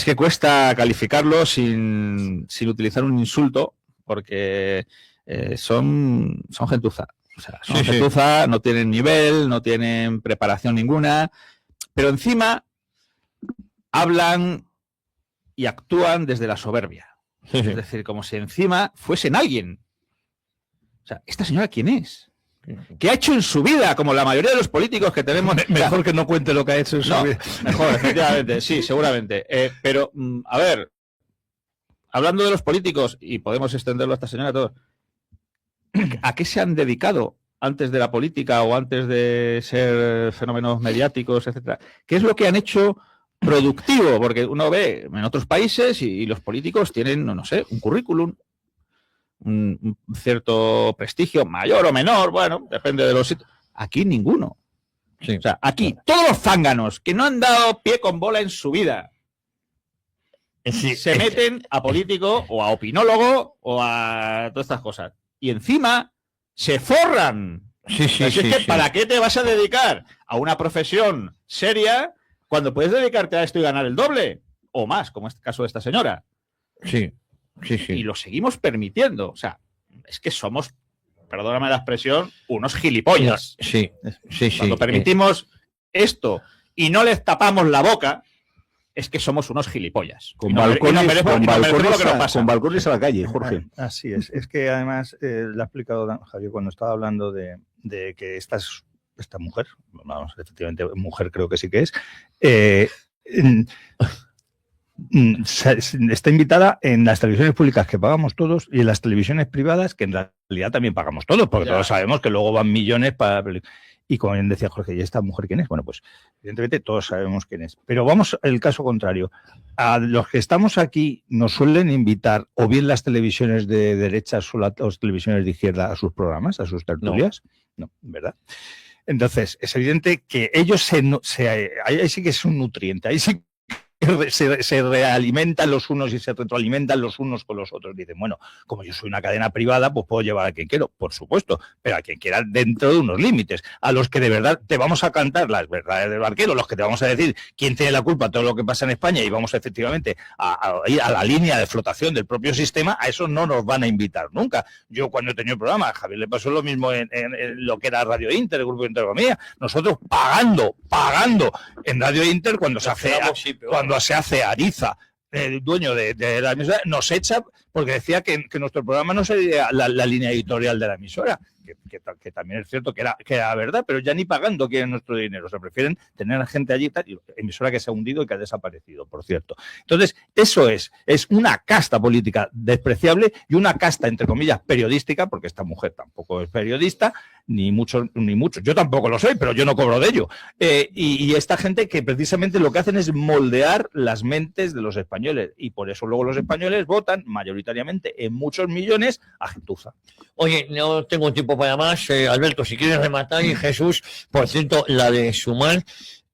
Speaker 9: que cuesta calificarlo sin utilizar un insulto, porque son gentuza. O sea, son gentuza, no tienen nivel, no tienen preparación ninguna, pero encima hablan y actúan desde la soberbia. Es decir, como si encima fuesen alguien. O sea, ¿esta señora quién es? ¿Qué ha hecho en su vida? Como la mayoría de los políticos que tenemos...
Speaker 8: Mejor que no cuente lo que ha hecho en su vida.
Speaker 9: Mejor, efectivamente, sí, seguramente. Pero, a ver, hablando de los políticos, y podemos extenderlo a esta señora a todos, ¿a qué se han dedicado antes de la política o antes de ser fenómenos mediáticos, etcétera? ¿Qué es lo que han hecho productivo? Porque uno ve en otros países y los políticos tienen, no sé, un currículum, un cierto prestigio, mayor o menor, bueno, depende de los sitios. Aquí ninguno. O sea, aquí todos los zánganos que no han dado pie con bola en su vida se meten a político o a opinólogo o a todas estas cosas. Y encima se forran. ¿Para qué te vas a dedicar a una profesión seria cuando puedes dedicarte a esto y ganar el doble o más, como es el caso de esta señora? Y lo seguimos permitiendo. O sea, es que somos, perdóname la expresión, unos gilipollas. Cuando permitimos esto y no les tapamos la boca, es que somos unos gilipollas.
Speaker 2: Con balcones a la calle, Jorge.
Speaker 8: Así es. Es que además le ha explicado Javier cuando estaba hablando de que esta mujer, vamos, efectivamente, mujer creo que sí que es, está invitada en las televisiones públicas que pagamos todos y en las televisiones privadas que en realidad también pagamos todos, porque todos sabemos que luego van millones para... Y como bien decía Jorge, ¿y esta mujer quién es? Bueno, pues evidentemente todos sabemos quién es. Pero vamos al caso contrario. A los que estamos aquí nos suelen invitar o bien las televisiones de derechas o las televisiones de izquierda a sus programas, a sus tertulias. No, ¿verdad? Entonces, es evidente que ellos ahí sí que es un nutriente, ahí sí se realimentan los unos y se retroalimentan los unos con los otros. Dicen, bueno, como yo soy una cadena privada, pues puedo llevar a quien quiero, por supuesto, pero a quien quiera dentro de unos límites. A los que de verdad te vamos a cantar las verdades del barquero, los que te vamos a decir quién tiene la culpa de todo lo que pasa en España y vamos efectivamente a ir a la línea de flotación del propio sistema, a eso no nos van a invitar nunca. Yo cuando he tenido el programa, a Javier le pasó lo mismo en lo que era Radio Inter, el Grupo de Intereconomía, nosotros pagando en Radio Inter cuando se hace Ariza, el dueño de la emisora, nos echa porque decía que nuestro programa no sería la línea editorial de la emisora. que también es cierto que era verdad, pero ya ni pagando quieren nuestro dinero. O sea, prefieren tener a gente allí, tal, y emisora que se ha hundido y que ha desaparecido, por cierto. Entonces, eso es una casta política despreciable y una casta, entre comillas, periodística, porque esta mujer tampoco es periodista, ni mucho. Yo tampoco lo soy, pero yo no cobro de ello. Y esta gente que precisamente lo que hacen es moldear las mentes de los españoles, y por eso luego los españoles votan mayoritariamente en muchos millones a gentuza.
Speaker 6: Oye, no tengo tiempo para más. Alberto, si quieres rematar, y Jesús, por cierto, la de Sumar,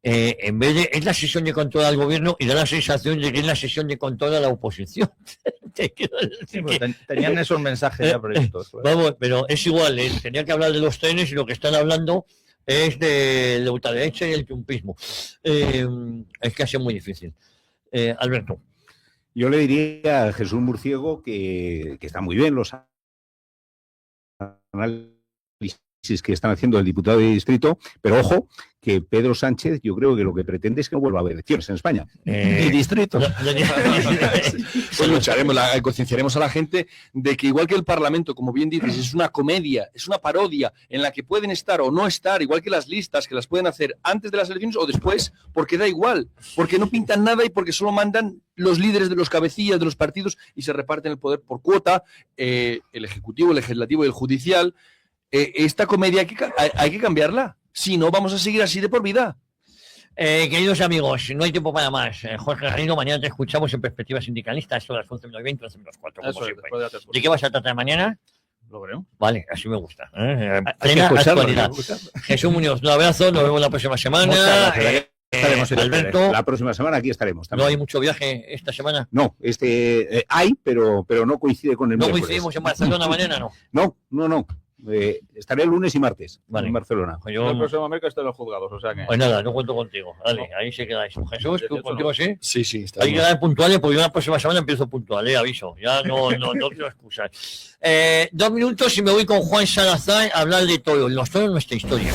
Speaker 6: en vez de es la sesión de control al gobierno y da la sensación de que es la sesión de control a la oposición.
Speaker 8: Tenían esos mensajes ya previstos.
Speaker 6: Vamos, pero es igual, tenía que hablar de los trenes y lo que están hablando es de la ultraderecha y el trumpismo. Es que ha sido muy difícil. Alberto.
Speaker 2: Yo le diría a Jesús Murciego que está muy bien los análisis que están haciendo el diputado de distrito, pero ojo, que Pedro Sánchez yo creo que lo que pretende es que no vuelva a haber elecciones en España.
Speaker 8: Y distritos.
Speaker 7: Pues lucharemos, concienciaremos a la gente de que igual que el Parlamento, como bien dices, es una comedia, es una parodia en la que pueden estar o no estar, igual que las listas que las pueden hacer antes de las elecciones o después, porque da igual, porque no pintan nada y porque solo mandan los líderes de los cabecillas de los partidos y se reparten el poder por cuota, el Ejecutivo, el Legislativo y el Judicial. Esta comedia hay que cambiarla, si no vamos a seguir así de por vida.
Speaker 6: Queridos amigos, no hay tiempo para más. Jorge Garrido, mañana te escuchamos en Perspectiva Sindicalista, esto a las 11:20, 11:04, como siempre. ¿De qué vas a tratar mañana?
Speaker 8: Lo veremos.
Speaker 6: Vale, así me gusta. Plena actualidad. Jesús Muñoz, un abrazo, nos vemos la próxima semana.
Speaker 2: Estaremos
Speaker 6: Alberto,
Speaker 2: la próxima semana aquí estaremos también.
Speaker 6: ¿No hay mucho viaje esta semana?
Speaker 2: No, hay, pero no coincide con el
Speaker 6: ¿No
Speaker 2: miércoles.
Speaker 6: coincidimos en Barcelona mañana, no?
Speaker 2: No. Estaré el lunes y martes en Barcelona.
Speaker 9: Pues el próximo miércoles estoy en los juzgados, o sea que...
Speaker 6: Pues nada, no cuento contigo. Dale, ahí se quedáis. Jesús, ¿tú contigo sí?
Speaker 7: Sí.
Speaker 6: Hay que quedar puntuales porque yo la próxima semana empiezo puntual, aviso. Ya no quiero excusar. 2 minutos y me voy con Juan Salazar a hablar de toros. Los toros, nuestra historia.